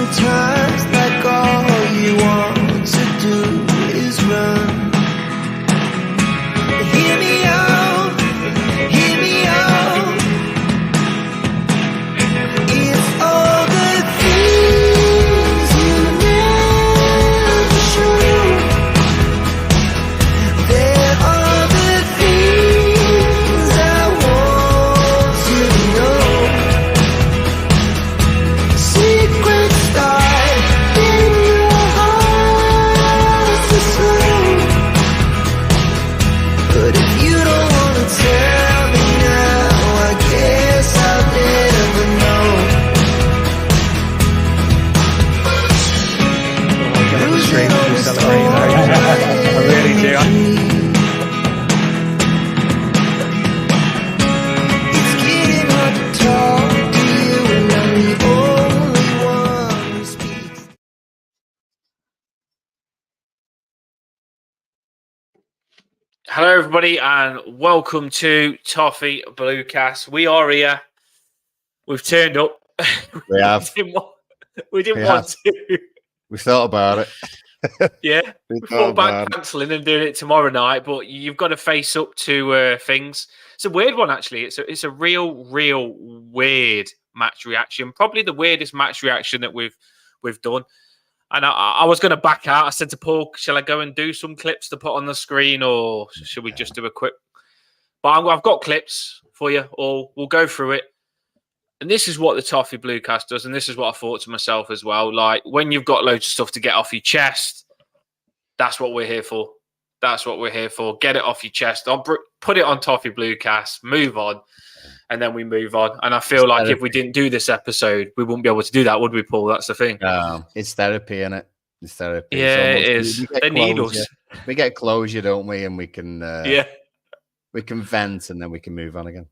sometimes like all you want to do is run. Hear me out, hear me out. It's all the things you never show. There are the things I want to know. Secrets start in your heart to slow. But if you don't want to tell me now, I guess I'll never know. Losing almost all my really do. It's getting hard to talk to you, and I'm the only one who speaks. Hello, everybody, and welcome to Toffee Bluecast. We are here. We've turned up. We have. We didn't We want have. to. We thought about it. Yeah, We we thought thought about about it. cancelling and doing it tomorrow night, but you've got to face up to things. It's a weird one, actually. It's a real weird match reaction. Probably the weirdest match reaction that we've done. And I was going to back out. I said to Paul, shall I go and do some clips to put on the screen, or should we just do a quick? But I've got clips for you all. We'll go through it. And this is what the Toffee Bluecast does. And this is what I thought to myself as well. Like, when you've got loads of stuff to get off your chest, that's what we're here for. That's what we're here for. Get it off your chest. Put it on Toffee Bluecast, move on, and then we move on. And I feel like if we didn't do this episode, we wouldn't be able to do that, would we, Paul? That's the thing. It's therapy, isn't it? It's therapy. Yeah, It's it is. we get They need closure. us. We get closure, don't we? And we can Yeah, we can vent, and then we can move on again.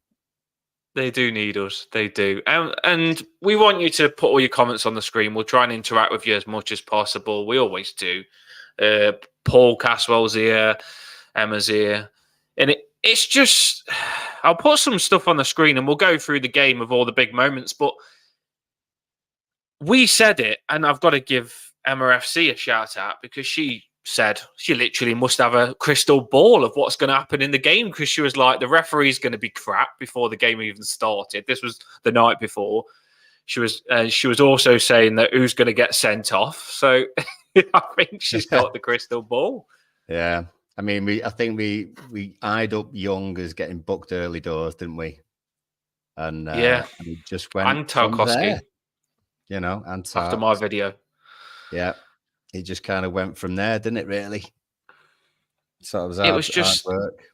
they do need us. They do. And we want you to put all your comments on the screen. We'll try and interact with you as much as possible. We always do. Paul Caswell's here. Emma's here. And it's just, I'll put some stuff on the screen and we'll go through the game of all the big moments. But we said it, and I've got to give Emma FC a shout out, because she said she literally must have a crystal ball of what's going to happen in the game, because she was like, the referee's going to be crap before the game even started. This was the night before. She was also saying that who's going to get sent off. So I think she's got the crystal ball. Yeah. I mean, I think we eyed up Young as getting booked early doors, didn't we? And Yeah. and he just went And from Tarkowski, there, you know, and after my video. Yeah, he just kind of went from there, didn't it? Really. So it was It was just hard work.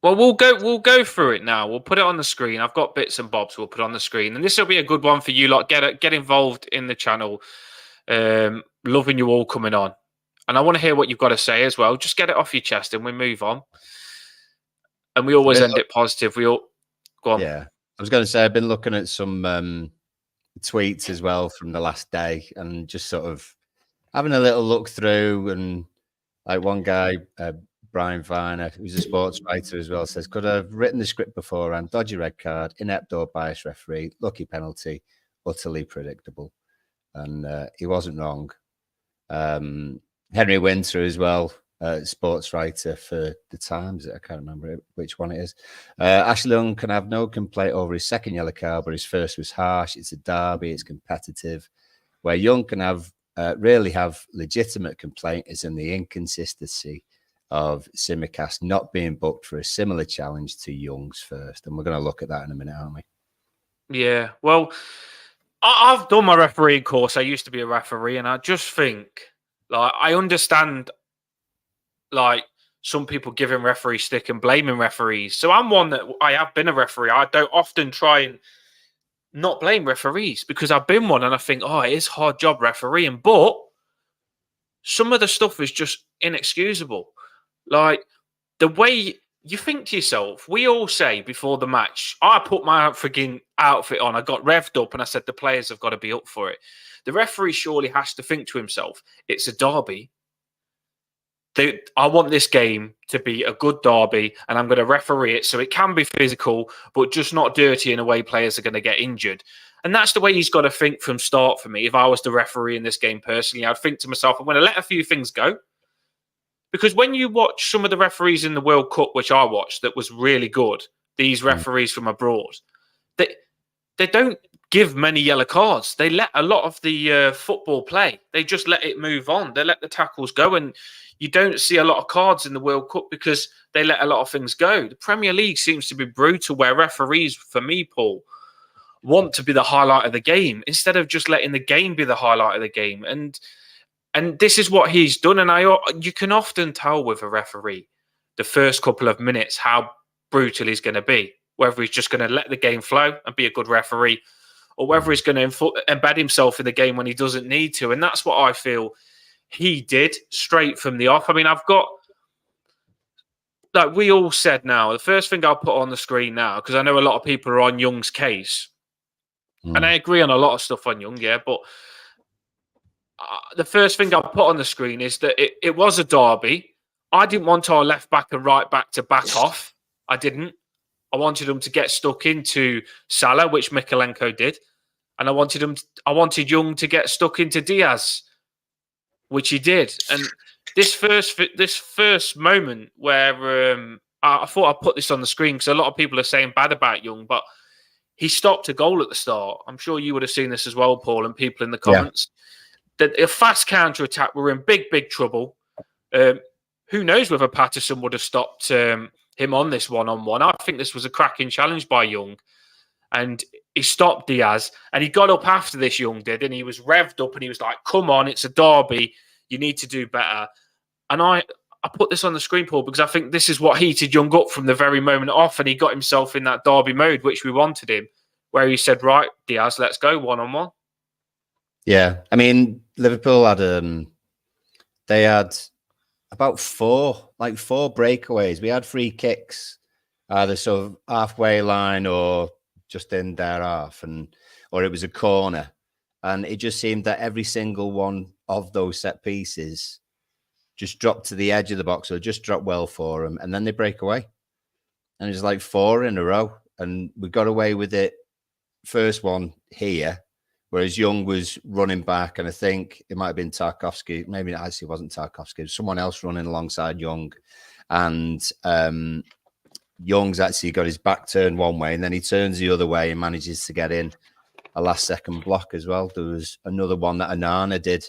Well, we'll go through it now. We'll put it on the screen. I've got bits and bobs we'll put on the screen, and this will be a good one for you lot. Get involved in the channel. Loving you all coming on, and I want to hear what you've got to say as well. Just get it off your chest, and we move on. And we always end it positive. We all go on. Yeah, I was going to say I've been looking at some tweets as well from the last day, and just sort of having a little look through, and like one guy. Brian Viner, who's a sports writer as well, says, could have written the script beforehand. Dodgy red card, inept or biased referee, lucky penalty, utterly predictable. And he wasn't wrong. Henry Winter as well, sports writer for the Times. I can't remember which one it is. Ashley Young can have no complaint over his second yellow card, but his first was harsh. It's a derby. It's competitive. Where Young can have really have legitimate complaint is in the inconsistency of Simicast not being booked for a similar challenge to Young's first. And we're going to look at that in a minute, aren't we? Yeah. Well, I've done my refereeing course. I used to be a referee, and I just think, like, I understand, like, some people giving referee stick and blaming referees. So I'm one that I have been a referee. I don't often try and not blame referees, because I've been one, and I think, oh, it is a hard job refereeing. But some of the stuff is just inexcusable. Like, the way you think to yourself, we all say before the match, I put my frigging outfit on, I got revved up, and I said the players have got to be up for it. The referee surely has to think to himself, it's a derby. I want this game to be a good derby, and I'm going to referee it so it can be physical, but just not dirty in a way players are going to get injured. And that's the way he's got to think from start for me. If I was the referee in this game personally, I'd think to myself, I'm going to let a few things go. Because when you watch some of the referees in the World Cup, which I watched, that was really good, these referees from abroad, they don't give many yellow cards. They let a lot of the football play. They just let it move on. They let the tackles go. And you don't see a lot of cards in the World Cup because they let a lot of things go. The Premier League seems to be brutal where referees, for me, Paul, want to be the highlight of the game instead of just letting the game be the highlight of the game. And this is what he's done. And you can often tell with a referee the first couple of minutes how brutal he's going to be, whether he's just going to let the game flow and be a good referee or whether he's going to embed himself in the game when he doesn't need to. And that's what I feel he did straight from the off. I mean, I've got, like we all said now, the first thing I'll put on the screen now, because I know a lot of people are on Young's case. And I agree on a lot of stuff on Young, yeah, but the first thing I'll put on the screen is that it was a derby. I didn't want our left back and right back to back off. I didn't. I wanted them to get stuck into Salah, which Mikalenko did. And I wanted Young to get stuck into Diaz, which he did. And this first moment where I thought I'd put this on the screen because a lot of people are saying bad about Young, but he stopped a goal at the start. I'm sure you would have seen this as well, Paul, and people in the comments. That a fast counter-attack, we're in big, big trouble. Who knows whether Patterson would have stopped him on this one-on-one. I think this was a cracking challenge by Young. And he stopped Diaz. And he got up after this, Young did, and he was revved up and he was like, come on, it's a derby. You need to do better. And I put this on the screen, Paul, because I think this is what heated Young up from the very moment off. And he got himself in that derby mode, which we wanted him, where he said, right, Diaz, let's go one-on-one. Yeah, I mean, Liverpool had they had about four breakaways. We had free kicks, either sort of halfway line or just in their half, or it was a corner, and it just seemed that every single one of those set pieces just dropped to the edge of the box or just dropped well for them, and then they break away, and it's like 4 in a row, and we got away with it. First one here. Whereas Young was running back, and I think it might have been Tarkowski. Maybe actually it wasn't Tarkowski. It was someone else running alongside Young. And Young's actually got his back turned one way, and then he turns the other way and manages to get in a last-second block as well. There was another one that Anana did,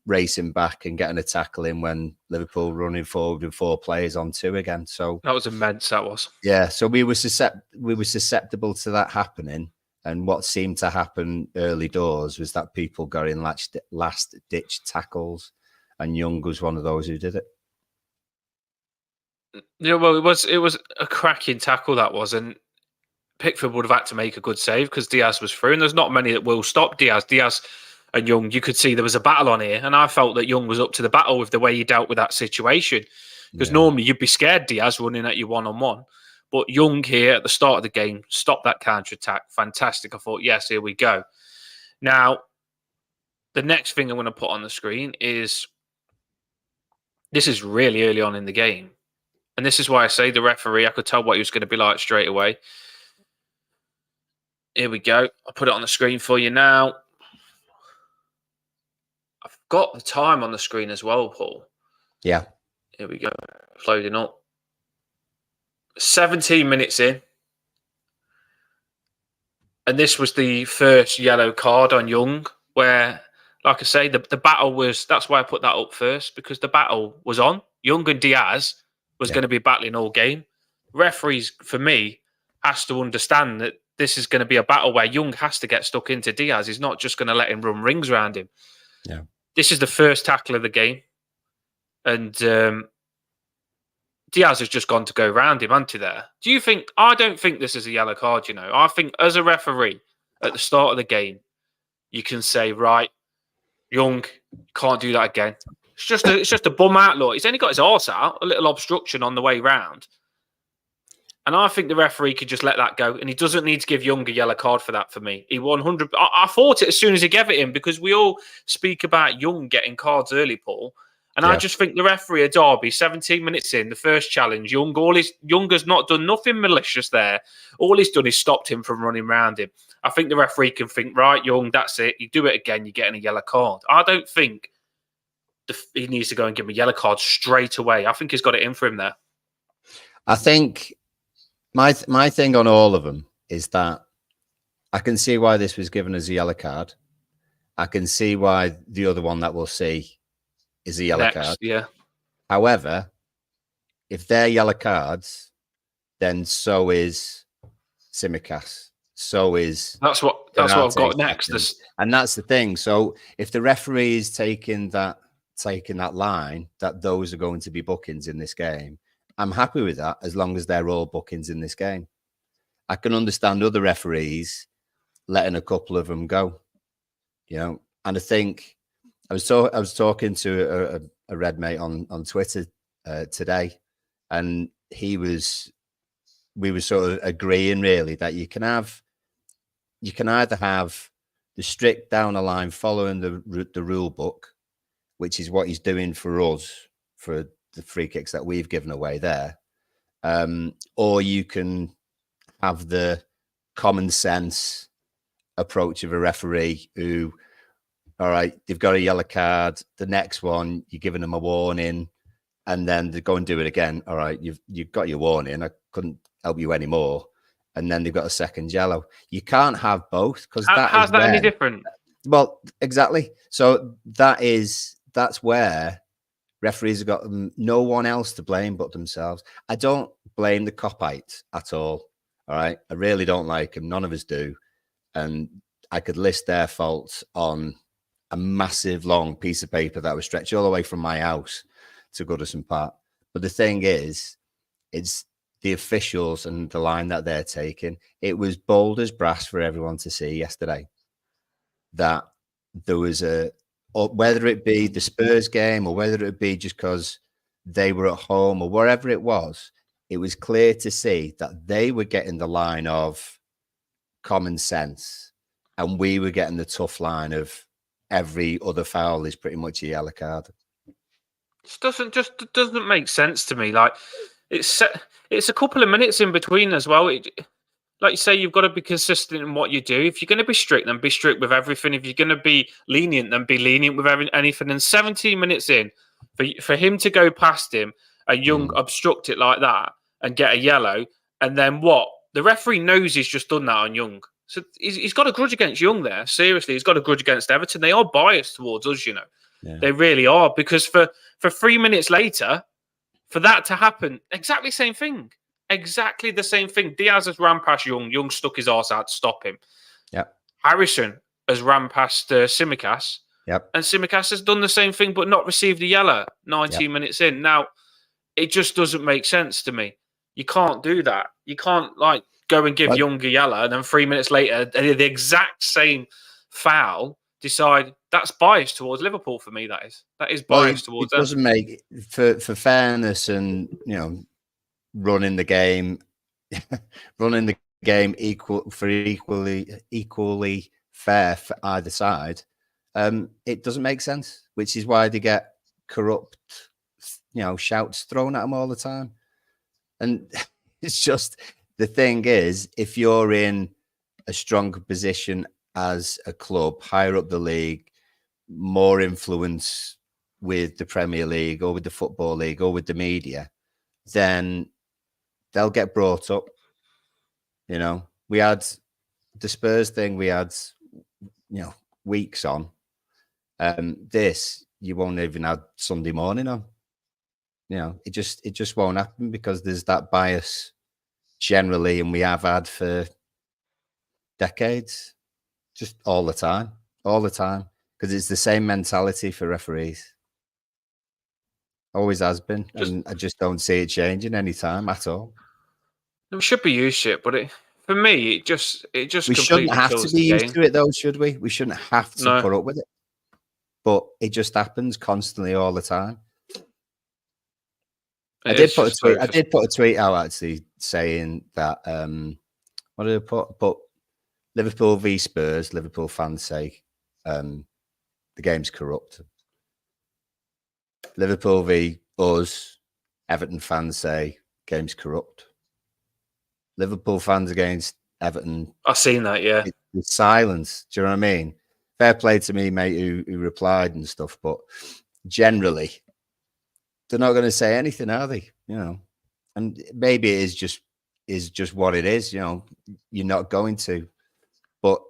racing back and getting a tackle in when Liverpool running forward with 4 players on 2 again. So that was immense, that was. Yeah, so we were susceptible to that happening. And what seemed to happen early doors was that people got in last-ditch tackles, and Young was one of those who did it. Yeah, well, it was a cracking tackle, that was, and Pickford would have had to make a good save because Diaz was through, and there's not many that will stop Diaz. Diaz and Young, you could see there was a battle on here, and I felt that Young was up to the battle with the way he dealt with that situation, because normally you'd be scared Diaz running at you one-on-one. But Young here at the start of the game stopped that counter-attack. Fantastic. I thought, yes, here we go. Now, the next thing I'm going to put on the screen is, this is really early on in the game. And this is why I say the referee, I could tell what he was going to be like straight away. Here we go. I'll put it on the screen for you now. I've got the time on the screen as well, Paul. Yeah. Here we go. It's loading up. 17 minutes in, and this was the first yellow card on Young, where, like I say, the battle was, that's why I put that up first, because the battle was on. Young and Diaz was going to be battling all game. Referees, for me, has to understand that this is going to be a battle where Young has to get stuck into Diaz. He's not just going to let him run rings around him. Yeah. This is the first tackle of the game, and Diaz has just gone to go round him, hasn't he, there? Do you think... I don't think this is a yellow card, you know. I think as a referee, at the start of the game, you can say, right, Young, can't do that again. It's just a bum out look. He's only got his arse out, a little obstruction on the way round. And I think the referee could just let that go. And he doesn't need to give Young a yellow card for that, for me. He 100... I thought it as soon as he gave it him, because we all speak about Young getting cards early, Paul. And I just think the referee at Derby, 17 minutes in, the first challenge, Younger's not done nothing malicious there. All he's done is stopped him from running around him. I think the referee can think, right, Young, that's it. You do it again, you're getting a yellow card. I don't think he needs to go and give him a yellow card straight away. I think he's got it in for him there. I think my thing on all of them is that I can see why this was given as a yellow card. I can see why the other one that we'll see is a yellow card. Yeah. However, if they're yellow cards, then so is Tsimikas. So is that's what I've got next. And that's the thing. So if the referee is taking that line that those are going to be bookings in this game, I'm happy with that as long as they're all bookings in this game. I can understand other referees letting a couple of them go, and I think I was talking to a red mate on Twitter today, and we were sort of agreeing really that you can either have the strict down the line following the rule book, which is what he's doing for us for the free kicks that we've given away there, or you can have the common sense approach of a referee who, all right, they've got a yellow card. The next one, you're giving them a warning, and then they go and do it again. All right, you've got your warning. I couldn't help you anymore. And then they've got a second yellow. You can't have both because how's that any different? Well, exactly. So that's where referees have got no one else to blame but themselves. I don't blame the Copites at all. All right, I really don't like them. None of us do, and I could list their faults on a massive long piece of paper that was stretched all the way from my house to Goodison Park. But the thing is, it's the officials and the line that they're taking. It was bold as brass for everyone to see yesterday that there was whether it be the Spurs game or whether it be just because they were at home or wherever it was clear to see that they were getting the line of common sense and we were getting the tough line of every other foul is pretty much a yellow card. It doesn't make sense to me. Like it's a couple of minutes in between as well. Like you say, you've got to be consistent in what you do. If you're going to be strict, then be strict with everything. If you're going to be lenient, then be lenient with anything. And 17 minutes in, for him to go past him, a Young obstruct it like that and get a yellow, and then what? The referee knows he's just done that on Young. So he's got a grudge against Young there. Seriously, he's got a grudge against Everton. They are biased towards us, Yeah. They really are. Because for 3 minutes later, for that to happen, exactly the same thing. Exactly the same thing. Diaz has ran past Young. Young stuck his arse out to stop him. Yep. Harrison has ran past Tsimikas. Yep. And Tsimikas has done the same thing but not received a yellow 19 minutes in. Now, it just doesn't make sense to me. You can't do that. You can't go and give Young a yellow and then 3 minutes later, the exact same foul, decide that's biased towards Liverpool for me. That is biased towards them. It doesn't make for fairness and running the game equally fair for either side. It doesn't make sense, which is why they get corrupt, shouts thrown at them all the time. And it's just, the thing is, if you're in a stronger position as a club, higher up the league, more influence with the Premier League or with the Football League or with the media, then they'll get brought up. We had the Spurs thing, we had, weeks on. This, you won't even have Sunday morning on. It just won't happen because there's that bias generally, and we have had for decades, just all the time, because it's the same mentality for referees. Always has been, and I just don't see it changing anytime at all. We should be used to it, but for me, it just we shouldn't have to be used to it, though, should we? We shouldn't have to put up with it, but it just happens constantly all the time. I did put a tweet out actually saying that what did I put? But Liverpool v Spurs, Liverpool fans say the game's corrupt. Liverpool v us, Everton fans say game's corrupt. Liverpool fans against Everton, I've seen that, yeah. it's silence. Do you know what I mean? Fair play to me, mate, who replied and stuff, but generally, they're not going to say anything, are they? You know, and maybe it is just what it is. You know, you're not going to, but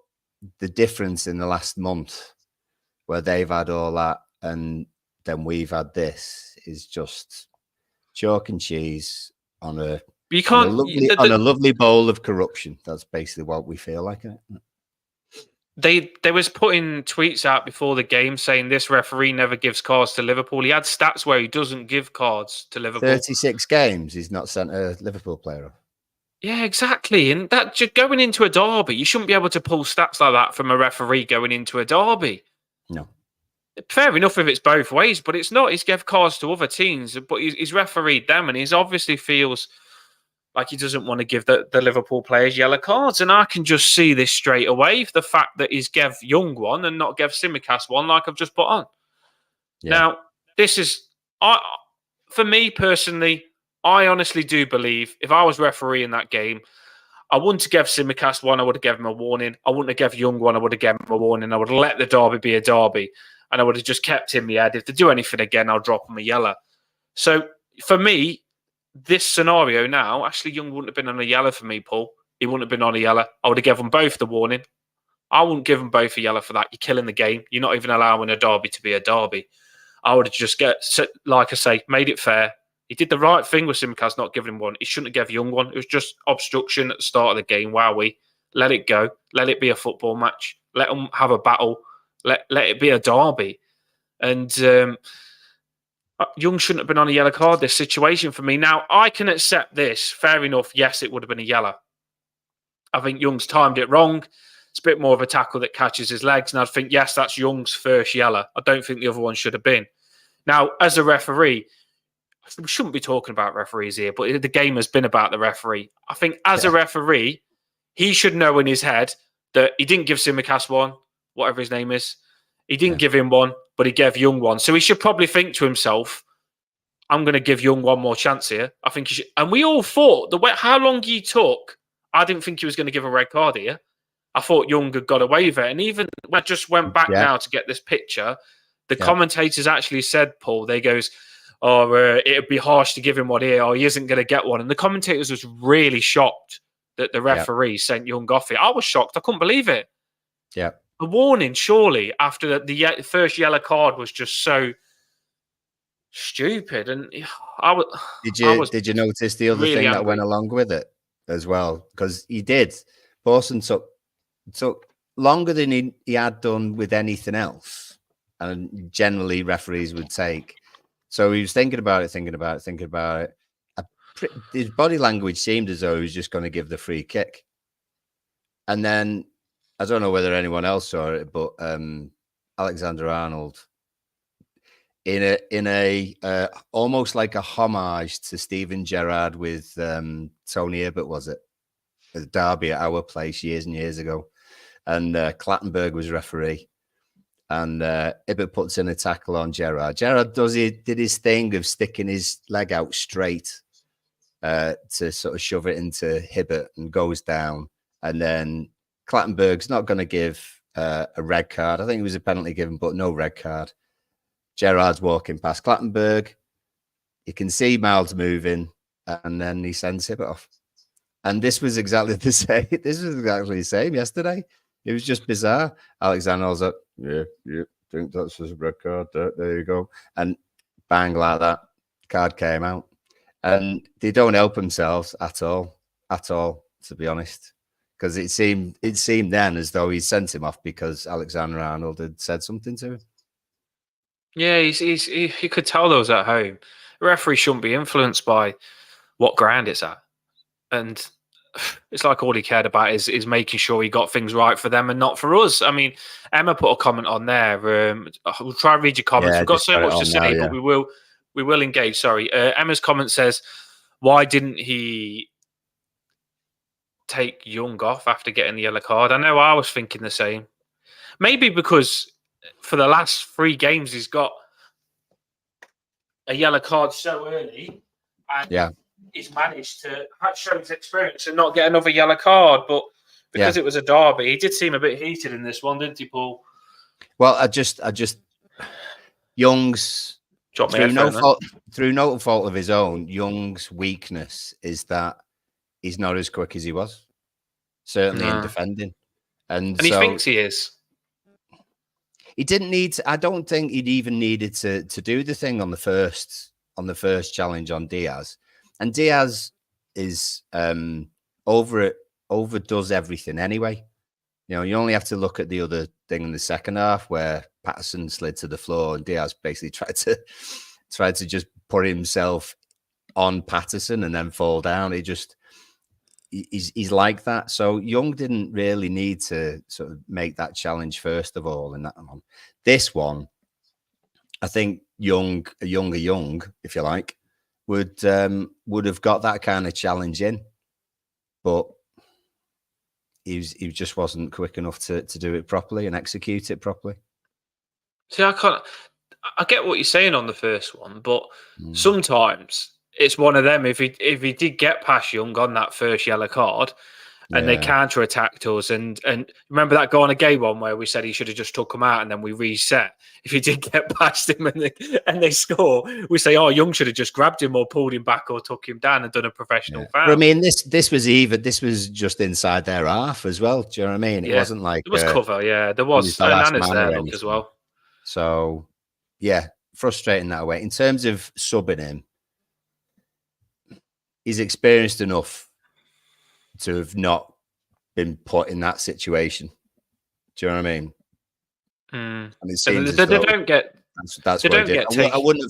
the difference in the last month, where they've had all that and then we've had this, is just chalk and cheese on a You can't. on a lovely bowl of corruption. That's basically what we feel like. They was putting tweets out before the game saying this referee never gives cards to Liverpool. He had stats where he doesn't give cards to Liverpool. 36 games, he's not sent a Liverpool player off. Yeah, exactly. And that just going into a derby, you shouldn't be able to pull stats like that from a referee going into a derby. No. Fair enough if it's both ways, but it's not. He's gave cards to other teams, but he's refereed them, and he's obviously feels like he doesn't want to give the Liverpool players yellow cards. And I can just see this straight away. The fact that he's gave Young one and not gave Tsimikas one, like I've just put on. Yeah. Now, this is, for me personally, I honestly do believe if I was refereeing that game, I wouldn't have given Tsimikas one, I would have given him a warning. I wouldn't have given Young one, I would have given him a warning. I would have let the derby be a derby. And I would have just kept him the head. If they do anything again, I'll drop him a yellow. So, for me, this scenario now, Ashley Young wouldn't have been on a yellow for me, Paul. He wouldn't have been on a yellow. I would have given them both the warning. I wouldn't give them both a yellow for that. You're killing the game. You're not even allowing a derby to be a derby. I would have just like I say, made it fair. He did the right thing with Tsimikas not giving him one. He shouldn't have given Young one. It was just obstruction at the start of the game. Wowee. Let it go. Let it be a football match. Let them have a battle. Let it be a derby. And Young shouldn't have been on a yellow card, this situation for me. Now, I can accept this. Fair enough. Yes, it would have been a yellow. I think Young's timed it wrong. It's a bit more of a tackle that catches his legs. And I think, yes, that's Young's first yellow. I don't think the other one should have been. Now, as a referee, we shouldn't be talking about referees here, but the game has been about the referee. I think as a referee, he should know in his head that he didn't give Tsimikas one, whatever his name is. He didn't give him one, but he gave Young one. So he should probably think to himself, I'm going to give Young one more chance here. I think he should. And we all thought, how long he took, I didn't think he was going to give a red card here. I thought Young had got away with it. And even when I just went back now to get this picture, the commentators actually said, Paul, they goes, it'd be harsh to give him one here, or he isn't going to get one. And the commentators was really shocked that the referee sent Young off it. I was shocked. I couldn't believe it. Yeah. A warning, surely, after the first yellow card was just so stupid. And did you notice the other thing that went along with it as well? Because he did. Borson took longer than he had done with anything else, and generally referees would take. So he was thinking about it. His body language seemed as though he was just going to give the free kick, and then I don't know whether anyone else saw it, but Alexander-Arnold, in a almost like a homage to Steven Gerrard with Tony Hibbert, was it? The derby at our place years and years ago, and Clattenburg was referee, and Hibbert puts in a tackle on Gerrard. Gerrard did his thing of sticking his leg out straight to sort of shove it into Hibbert, and goes down, and then Clattenburg's not going to give a red card. I think it was a penalty given, but no red card. Gerrard's walking past Clattenburg. You can see mouths moving, and then he sends Hibbert off. And this was exactly the same. This was exactly the same yesterday. It was just bizarre. Alexander was like, yeah, think that's a red card. There you go. And bang, like that, card came out. And they don't help themselves at all, to be honest. Because it seemed then as though he sent him off because Alexander-Arnold had said something to him. Yeah, you could tell those at home. The referee shouldn't be influenced by what ground it's at. And it's like all he cared about is making sure he got things right for them and not for us. I mean, Emma put a comment on there. We'll try and read your comments. We've got so much to say, but we will engage. Sorry. Emma's comment says, why didn't he take Young off after getting the yellow card? I know I was thinking the same. Maybe because for the last 3 games he's got a yellow card so early, and he's managed to show his experience and not get another yellow card. But because it was a derby, he did seem a bit heated in this one, didn't he, Paul? Well, I just Young's through no fault of his own. Young's weakness is that he's not as quick as he was, certainly in defending, and he thinks he is. He didn't need to, I don't think he'd even needed to do the thing on the first challenge on Diaz. And Diaz is overdoes everything anyway. You know, you only have to look at the other thing in the second half where Patterson slid to the floor and Diaz basically tried to just put himself on Patterson and then fall down. He's like that. So Young didn't really need to sort of make that challenge first of all. In that one, this one, I think Young, if you like, would have got that kind of challenge in, but he just wasn't quick enough to do it properly and execute it properly. See, I get what you're saying on the first one, but sometimes it's one of them. If he did get past Young on that first yellow card, and they counter-attacked us, and remember that goal on a game one where we said he should have just took him out, and then we reset. If he did get past him and they score, we say, "Oh, Young should have just grabbed him or pulled him back or took him down and done a professional foul." But I mean, this was just inside their half as well. Do you know what I mean? It wasn't like it was cover. Yeah, there was. Nana's there as well. So yeah, frustrating that way. In terms of subbing him, he's experienced enough to have not been put in that situation. Do you know what I mean? And it seems they don't get. That's what I did. I wouldn't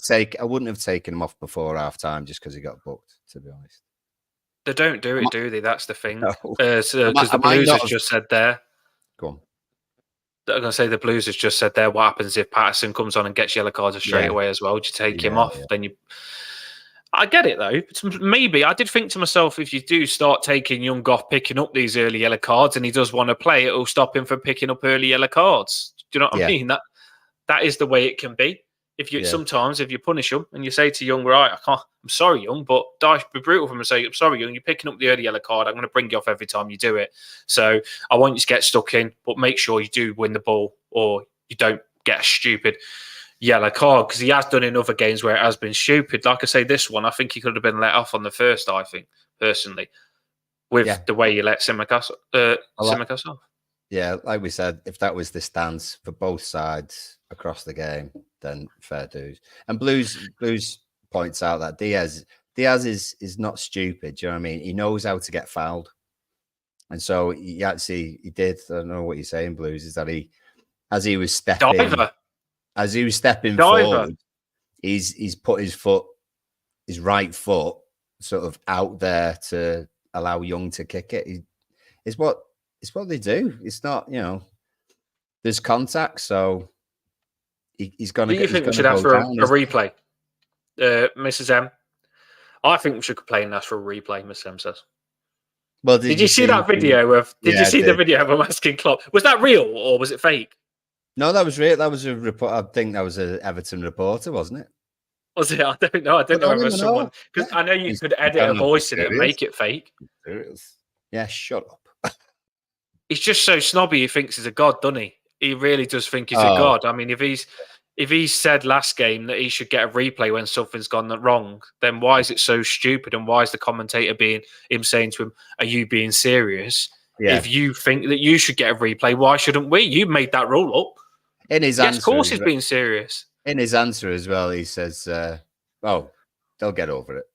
have taken him off before half time just because he got booked. To be honest, they don't do it, do they? That's the thing. Because the Blues has just said there. Go on. I'm going to say the Blues has just said there. What happens if Patterson comes on and gets yellow cards straight away as well? Do you take him off? Then you. I get it though. Maybe I did think to myself, if you do start taking Young off picking up these early yellow cards, and he does want to play, it will stop him from picking up early yellow cards. Do you know what I mean? That is the way it can be. If you sometimes if you punish him and you say to Young, right, I'm sorry, Young, but Dash be brutal for him and say, I'm sorry, Young, you're picking up the early yellow card. I'm going to bring you off every time you do it. So I want you to get stuck in, but make sure you do win the ball or you don't get a stupid yellow card, because he has done in other games where it has been stupid. Like I say, this one, I think he could have been let off on the first, I think, personally, with the way you let Tsimikas off. Yeah, like we said, if that was the stance for both sides across the game, then fair dues. And Blues points out that Diaz is not stupid. Do you know what I mean? He knows how to get fouled. And so he did. I don't know what you're saying, Blues, is that as he was stepping forward, he's put his right foot sort of out there to allow Young to kick it. It's what they do. It's not, there's contact, so he's going to. Do you think we should ask for a replay, Mrs. M? I think we should complain and ask for a replay, Mrs. M says. Well, did you see that video of? Did you see the video of him asking Klopp? Was that real or was it fake? No, that was real. That was a report. I think that was an Everton reporter, wasn't it? Was it? I don't know. I don't know if it was someone, because I know you could edit a voice in it and make it fake. Yeah, shut up. He's just so snobby. He thinks he's a god, doesn't he? He really does think he's a god. I mean, if he's said last game that he should get a replay when something's gone wrong, then why is it so stupid? And why is the commentator saying to him, "Are you being serious?" Yeah. If you think that you should get a replay, why shouldn't we? You made that rule up. In his answer, of course, he's being serious. In his answer as well, he says, "Oh, they'll get over it.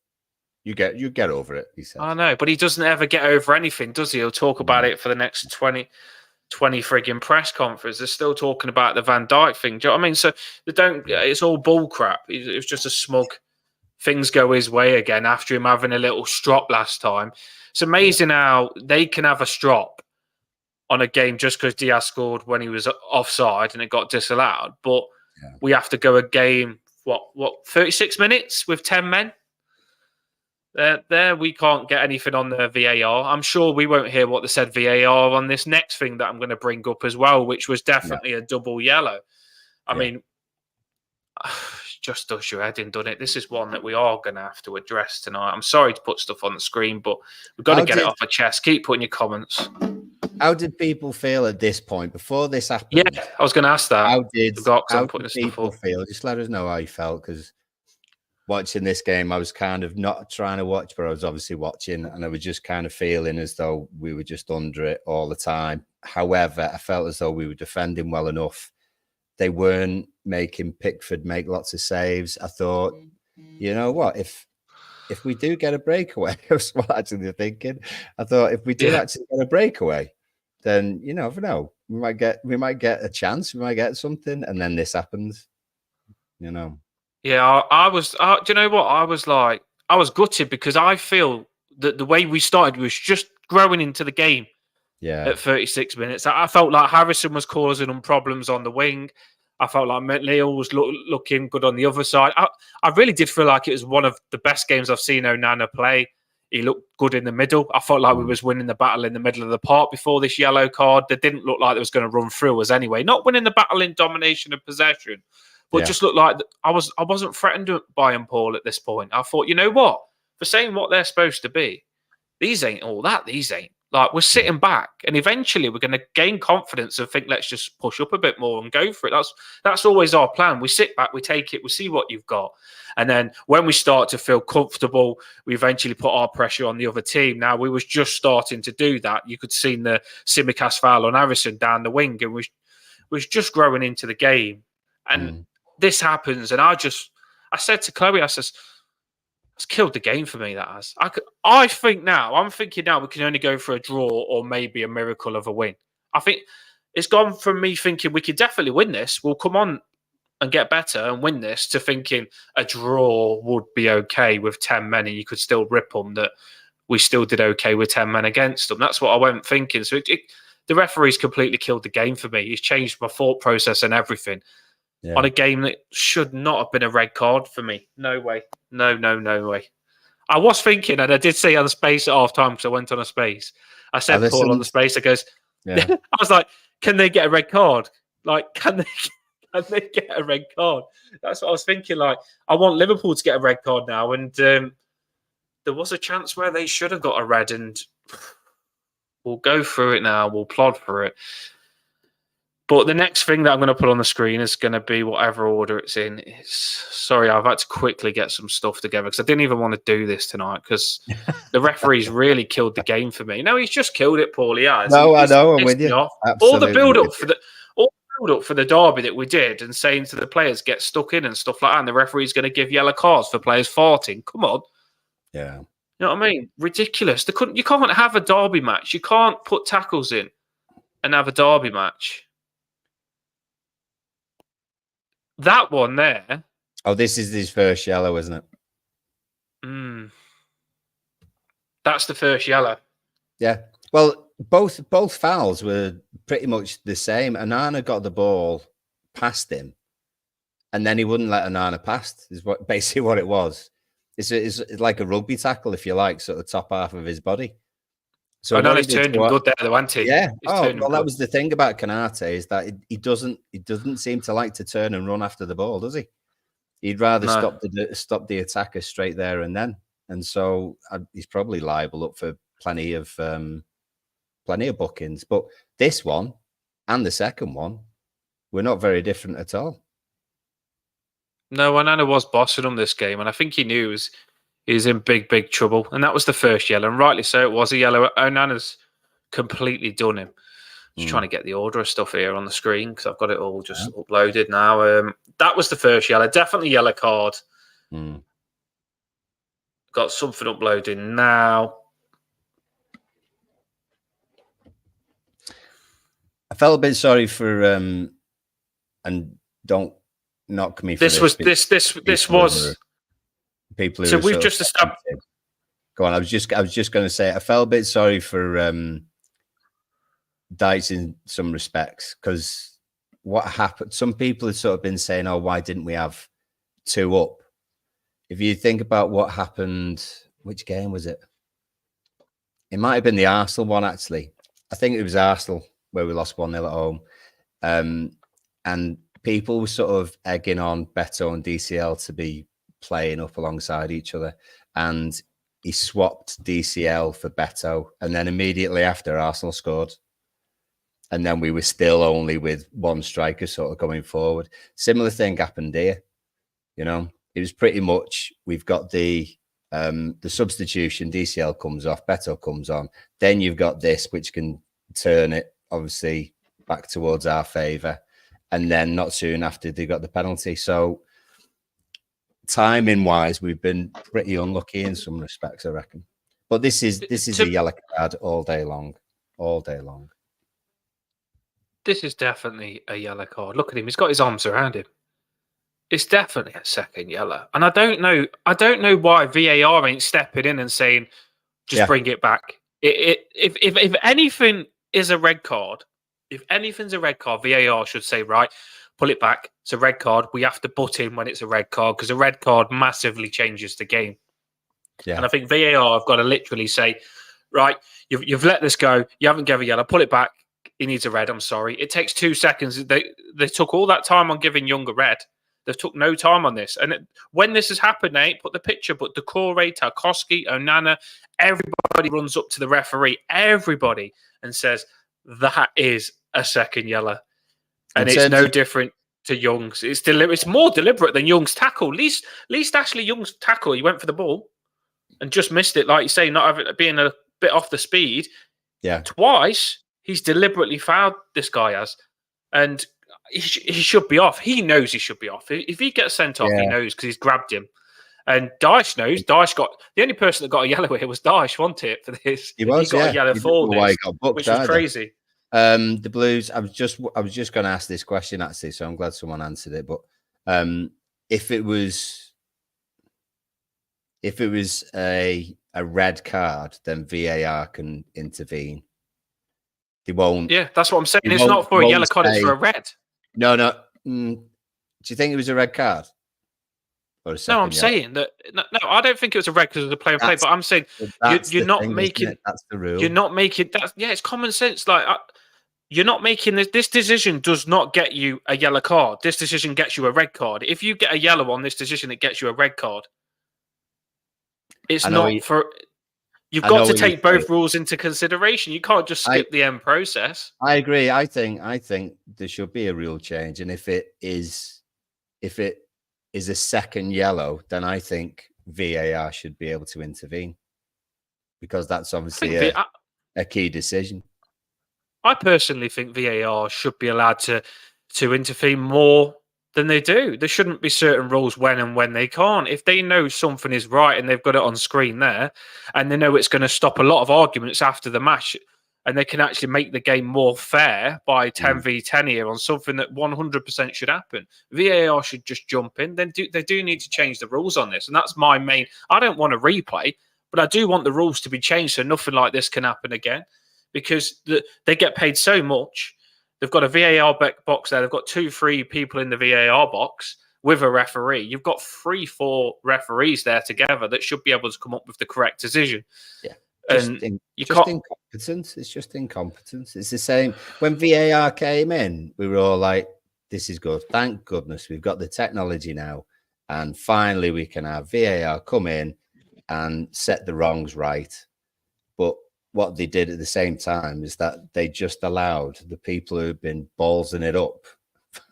You get over it." He says. I know, but he doesn't ever get over anything, does he? He'll talk about it for the next 20 frigging press conference. They're still talking about the Van Dijk thing. Do you know what I mean? So they don't. It's all bull crap. It was just a smug. Things go his way again after him having a little strop last time. It's amazing how they can have a strop on a game just because Diaz scored when he was offside and it got disallowed. But we have to go a game, 36 minutes with 10 men? There we can't get anything on the VAR. I'm sure we won't hear what they said VAR on this next thing that I'm going to bring up as well, which was definitely a double yellow. I mean, just does your head in, doesn't it? This is one that we are going to have to address tonight. I'm sorry to put stuff on the screen, but we've got to get it off our chest. Keep putting your comments. How did people feel at this point before this happened? Yeah, I was going to ask that. How did people feel? Just let us know how you felt, because watching this game, I was kind of not trying to watch, but I was obviously watching, and I was just kind of feeling as though we were just under it all the time. However, I felt as though we were defending well enough. They weren't making Pickford make lots of saves. I thought, you know what, if we do get a breakaway, that's what I was actually thinking. I thought if we do actually get a breakaway, then you never know. We might get a chance. We might get something, and then this happens. You know. Yeah, I was. Do you know what? I was gutted, because I feel that the way we started was just growing into the game. Yeah. At 36 minutes, I felt like Harrison was causing them problems on the wing. I felt like Leo was looking good on the other side. I really did feel like it was one of the best games I've seen Onana play. He looked good in the middle. I felt like we was winning the battle in the middle of the park before this yellow card. They didn't look like it was going to run through us anyway. Not winning the battle in domination and possession, but just looked like I wasn't threatened by them, Paul, at this point. I thought, you know what? For saying what they're supposed to be, these ain't all that. These ain't. Like, we're sitting back, and eventually we're going to gain confidence and think, let's just push up a bit more and go for it. That's always our plan. We sit back, we take it, we see what you've got. And then when we start to feel comfortable, we eventually put our pressure on the other team. Now, we was just starting to do that. You could see the Tsimikas foul on Harrison down the wing, and we was just growing into the game. And this happens, and I said to Chloe, I says, it's killed the game for me, that has. I'm thinking now we can only go for a draw or maybe a miracle of a win. I think it's gone from me thinking we could definitely win this, we'll come on and get better and win this, to thinking a draw would be okay with 10 men and you could still rip them, that we still did okay with 10 men against them. That's what I went thinking. So the referee's completely killed the game for me. He's changed my thought process and everything. Yeah. On a game that should not have been a red card for me. No way. No way. I was thinking, and I did say on the space at half time, because I went on a space. I said, Paul, on the space, I goes, I was like, can they get a red card? Like, can they get a red card? That's what I was thinking. Like, I want Liverpool to get a red card now. And there was a chance where they should have got a red, and we'll go through it now. We'll plod through it. But the next thing that I'm going to put on the screen is going to be whatever order it's in. Sorry, I've had to quickly get some stuff together, because I didn't even want to do this tonight, because the referee's really killed the game for me. No, he's just killed it, Paul. He has. No, I know. I'm with you. All the build-up for the derby that we did, and saying to the players, get stuck in and stuff like that, and the referee's going to give yellow cards for players farting. Come on. Yeah. You know what I mean? Ridiculous. You can't have a derby match. You can't put tackles in and have a derby match. That one there. Oh, this is his first yellow, isn't it? That's the first yellow. Yeah. Well, both fouls were pretty much the same. Onana got the ball past him, and then he wouldn't let Onana pass. Is basically what it was. It's like a rugby tackle, if you like, sort of top half of his body. So Onana's turned him good there, though, hasn't he? Yeah. That was the thing about Konate, is that he doesn't seem to like to turn and run after the ball, does he? He'd rather stop the attacker straight there and then. And so he's probably liable up for plenty of bookings. But this one and the second one were not very different at all. No, Onana was bossing him this game, and I think he knew he was in big trouble. And that was the first yellow, and rightly so. It was a yellow. Onana's completely done him. Just trying to get the order of stuff here on the screen, because I've got it all just uploaded now. That was the first yellow. Definitely yellow card. Got something uploading now. I felt a bit sorry for and don't knock me for this. This was people who so we've just established. Go on. I was just going to say I felt a bit sorry for Dice in some respects, because what happened, some people have sort of been saying, oh, why didn't we have 2 up? If you think about what happened, which game was it? It might have been the Arsenal one, actually. I think it was Arsenal where we lost 1-0 at home. And people were sort of egging on Beto and DCL to be playing up alongside each other, and he swapped DCL for Beto, and then immediately after Arsenal scored, and then we were still only with one striker sort of going forward. Similar thing happened here. You know, it was pretty much we've got the substitution, DCL comes off, Beto comes on, then you've got this which can turn it obviously back towards our favour, and then not soon after they got the penalty. So timing wise, we've been pretty unlucky in some respects, I reckon. But this is a yellow card all day long. This is definitely a yellow card. Look at him; he's got his arms around him. It's definitely a second yellow, and I don't know why VAR ain't stepping in and saying, "Just bring it back." If anything is a red card, if anything's a red card, VAR should say, "Right, pull it back. It's a red card. We have to butt in when it's a red card because a red card massively changes the game." Yeah. And I think VAR have got to literally say, "Right, you've let this go. You haven't given a yellow. Pull it back. He needs a red. I'm sorry. It takes 2 seconds. They took all that time on giving Young a red. They've took no time on this. And when this has happened, they ain't put the picture, but Decore, Tarkowski, Onana, everybody runs up to the referee, everybody, and says, that is a second yellow. And it's no different to Young's. It's more deliberate than Young's tackle. At least Ashley Young's tackle, he went for the ball and just missed it, like you say, not having being a bit off the speed. Yeah. Twice, he's deliberately fouled this guy has. And he should be off. He knows he should be off. If he gets sent off, he knows because he's grabbed him. And Dyche knows. Dyche got the only person that got a yellow here was Dyche, wasn't it? For this, he got a yellow for this, which was crazy. The Blues. I was just going to ask this question actually, so I'm glad someone answered it. But if it was a red card, then VAR can intervene. They won't. Yeah, that's what I'm saying. It's not for a yellow card; it's for a red. No. Do you think it was a red card? No, I'm saying that. No, I don't think it was a red because it was a play on play. But I'm saying you're not making. That's the rule. You're not making that. Yeah, it's common sense. Like you're not making this. This decision does not get you a yellow card. This decision gets you a red card. If you get a yellow on this decision, it gets you a red card. It's not for. You've got to take both rules into consideration. You can't just skip the end process. I agree. I think there should be a rule change, and if it is a second yellow, then I think VAR should be able to intervene because that's obviously a key decision. I personally think VAR should be allowed to intervene more than they do. There shouldn't be certain rules when and when they can't. If they know something is right and they've got it on screen there and they know it's going to stop a lot of arguments after the match and they can actually make the game more fair by 10 v 10 here on something that 100% should happen, VAR should just jump in. Then they do need to change the rules on this. And that's my main... I don't want a replay, but I do want the rules to be changed so nothing like this can happen again because they get paid so much. They've got a VAR box there. They've got 2-3 people in the VAR box with a referee. You've got 3-4 referees there together that should be able to come up with the correct decision. Yeah. Incompetence. It's just incompetence. It's the same. When VAR came in, we were all like, this is good. Thank goodness we've got the technology now. And finally we can have VAR come in and set the wrongs right. But what they did at the same time is that they just allowed the people who've been ballsing it up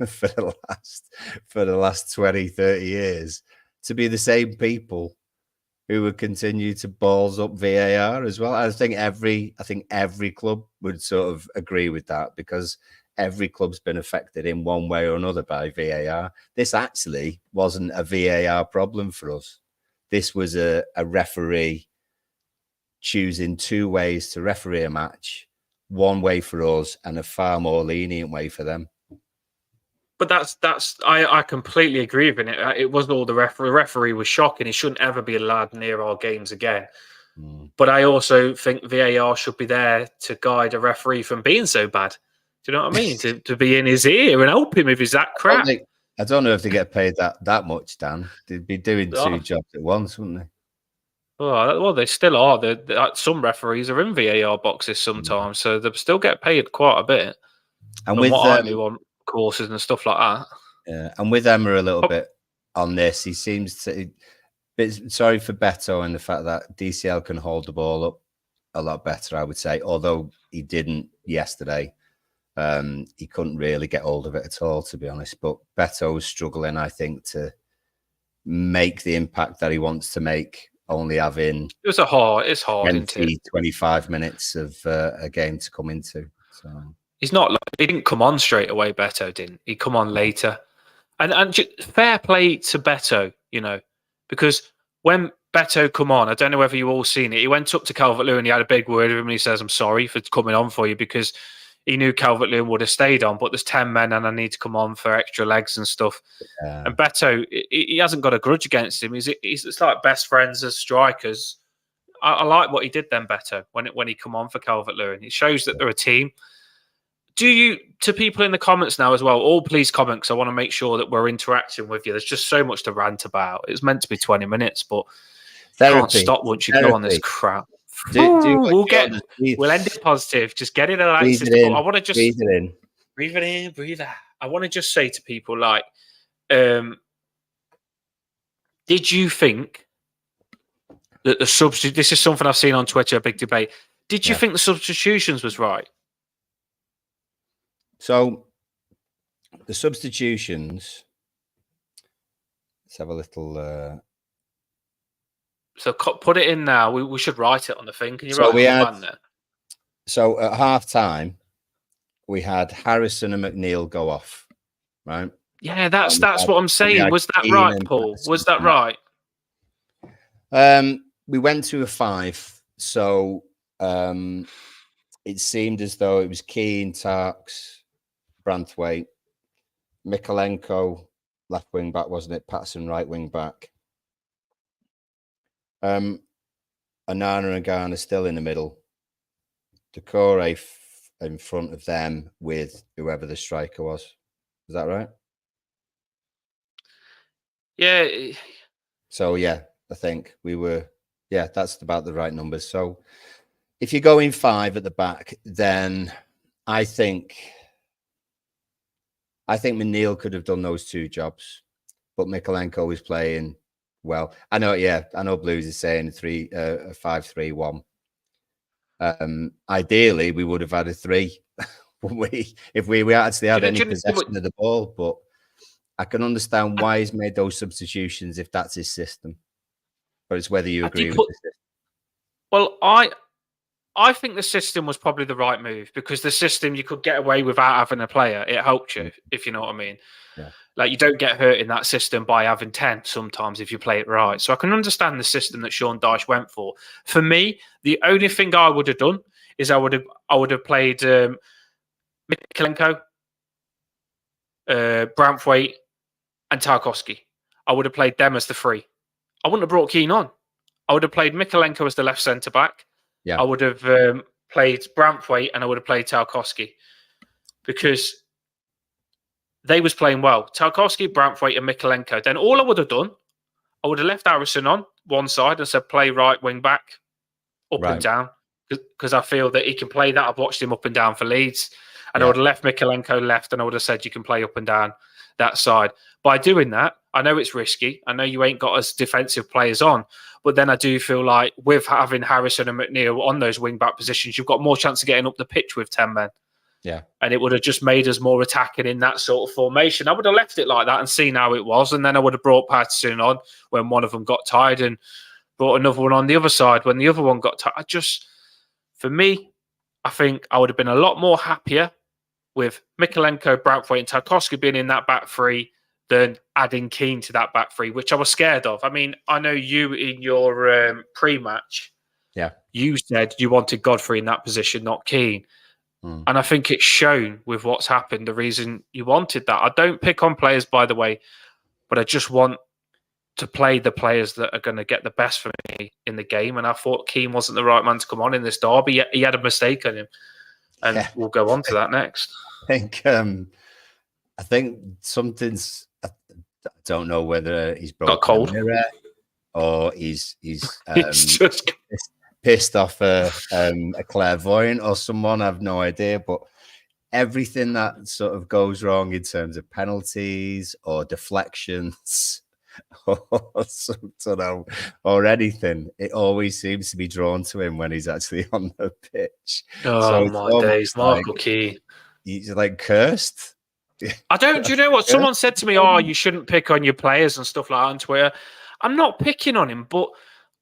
for the last 20, 30 years to be the same people who would continue to balls up VAR as well. I think every club would sort of agree with that because every club's been affected in one way or another by VAR. This actually wasn't a VAR problem for us. This was a referee choosing 2 ways to referee a match, one way for us and a far more lenient way for them. But I completely agree with it. It was all the referee was shocking. He shouldn't ever be allowed near our games again. But I also think VAR should be there to guide a referee from being so bad. Do you know what I mean? to be in his ear and help him if he's that crap. I don't know if they get paid that much, Dan. They'd be doing 2 jobs at once, wouldn't they? Well, they still are. Some referees are in VAR boxes sometimes, so they still get paid quite a bit. And with them on courses and stuff like that. And with Emma a little bit on this, he seems to. Bit sorry for Beto and the fact that DCL can hold the ball up a lot better, I would say. Although he didn't yesterday, he couldn't really get hold of it at all, to be honest. But Beto's struggling, I think, to make the impact that he wants to make. Only having it's hard, 20, isn't it? 25 minutes of a game to come into. So he's not. He didn't come on straight away. Beto didn't. He come on later, and fair play to Beto, because when Beto come on, I don't know whether you all seen it. He went up to Calvert-Lewin and he had a big word with him. And he says, "I'm sorry for coming on for you," because he knew Calvert-Lewin would have stayed on, but there's 10 men and I need to come on for extra legs and stuff. And Beto, he hasn't got a grudge against him. It's like best friends as strikers. I like what he did then, Beto, when he come on for Calvert-Lewin. It shows that they're a team. To people in the comments now as well, all please comment, because I want to make sure that we're interacting with you. There's just so much to rant about. It's meant to be 20 minutes, but can't stop once you go on this crap. We'll end it positive. Just get it out. I want to just breathe it in, breathe out. I want to just say to people, like, did you think that the substitute? This is something I've seen on Twitter, a big debate. Did you think the substitutions was right? So the substitutions. Let's have a little. So put it in now. We should write it on the thing. Can you write it on there? So at half time, we had Harrison and McNeil go off, right? Yeah, that's what I'm saying. Was that right, Paul? Was that right? We went to a 5, so it seemed as though it was Keane, Tarks, Branthwaite, Mikalenko, left wing back, wasn't it? Patterson, right wing back. Anana and Garner still in the middle. Decore in front of them with whoever the striker was. Is that right? Yeah. So, yeah, I think we were... Yeah, that's about the right numbers. So, if you go in 5 at the back, then I think McNeil could have done those 2 jobs, but Mikalenko is playing... Well, I know Blues is saying 5-3-1. Ideally, we would have had a 3, if we actually had any possession of the ball. But I can understand why he's made those substitutions if that's his system. But it's whether you agree with the system. Well, I think the system was probably the right move, because the system, you could get away without having a player. It helped you, if you know what I mean. Yeah. Like, you don't get hurt in that system by having 10 sometimes if you play it right. So I can understand the system that Sean Dyche went for. For me, the only thing I would have done is I would have played Mikalenko, Branthwaite, and Tarkowski. I would have played them as the 3. I wouldn't have brought Keane on. I would have played Mikalenko as the left centre back. Yeah. I would have played Branthwaite and I would have played Tarkowski, because they was playing well. Tarkowski, Branthwaite, and Mikalenko. Then all I would have done, I would have left Harrison on one side and said play right wing back, up and down, because I feel that he can play that. I've watched him up and down for Leeds, and I would have left Mikalenko left, and I would have said you can play up and down that side. By doing that, I know it's risky. I know you ain't got as defensive players on, but then I do feel like with having Harrison and McNeil on those wing back positions, you've got more chance of getting up the pitch with 10 men. Yeah. And it would have just made us more attacking in that sort of formation. I would have left it like that and seen how it was. And then I would have brought Patterson on when one of them got tired, and brought another one on the other side when the other one got tired. For me, I think I would have been a lot more happier with Mikalenko, Branthwaite, and Tarkowski being in that back 3 than adding Keane to that back 3, which I was scared of. I mean, I know you in your pre-match, you said you wanted Godfrey in that position, not Keane. And I think it's shown with what's happened, the reason you wanted that. I don't pick on players, by the way, but I just want to play the players that are going to get the best for me in the game. And I thought Keane wasn't the right man to come on in this derby. He had a mistake on him. And we'll go on to that next. I think something's... I don't know whether he's broken got cold, or he's just pissed off a clairvoyant or someone. I have no idea, but everything that sort of goes wrong in terms of penalties or deflections or sort of, or anything, it always seems to be drawn to him when he's actually on the pitch. So Oh it's my days, almost like Michael Keane. he's like cursed. I don't. Do you know what? Someone said to me, "Oh, you shouldn't pick on your players and stuff like that on Twitter." I'm not picking on him, but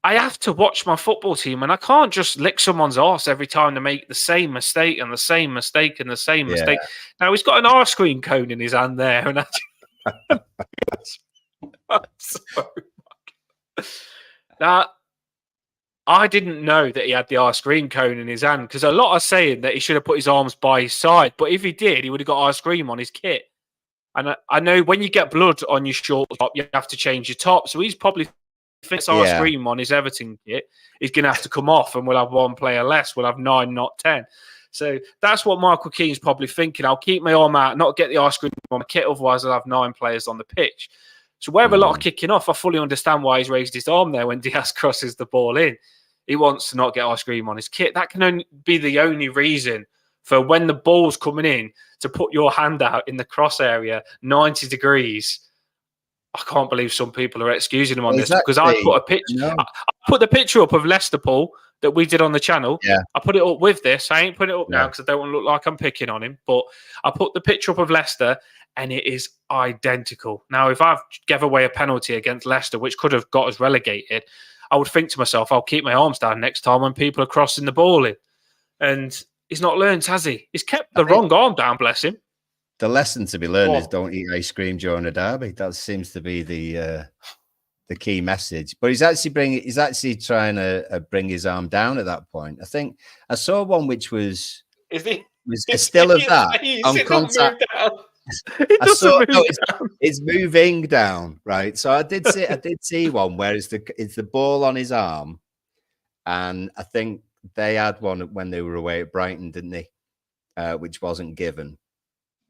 I have to watch my football team, and I can't just lick someone's arse every time they make the same mistake and the same mistake and the same Yeah. mistake. Now he's got an ice cream cone in his hand there, and I'm sorry. Now I didn't know that he had the ice cream cone in his hand because a lot are saying that he should have put his arms by his side, but if he did, he would have got ice cream on his kit. And I know when you get blood on your short top, you have to change your top. So he's probably fits ice cream on his Everton kit. He's going to have to come off, and we'll have one player less. We'll have 9, not 10. So that's what Michael Keane's probably thinking. I'll keep my arm out, not get the ice cream on my kit. Otherwise, I'll have 9 players on the pitch. So wherever a lot of kicking off, I fully understand why he's raised his arm there when Diaz crosses the ball in. He wants to not get ice cream on his kit. That can only be the only reason for when the ball's coming in to put your hand out in the cross area 90 degrees. I can't believe some people are excusing him on this because I put a picture. I put the picture up of Leicester, Paul, that we did on the channel. Yeah. I put it up with this. I ain't put it up now because I don't want to look like I'm picking on him. But I put the picture up of Leicester, and it is identical. Now, if I've gave away a penalty against Leicester, which could have got us relegated, I would think to myself, I'll keep my arms down next time when people are crossing the ball in. And he's not learned, has he? He's kept the wrong arm down, bless him. The lesson to be learned is don't eat ice cream during a derby. That seems to be the key message. But he's actually trying to bring his arm down at that point. I think I saw one which was still of that on contact. It's moving down, right? So I did see one where it's the ball on his arm, and I think they had one when they were away at Brighton, didn't they? Which wasn't given.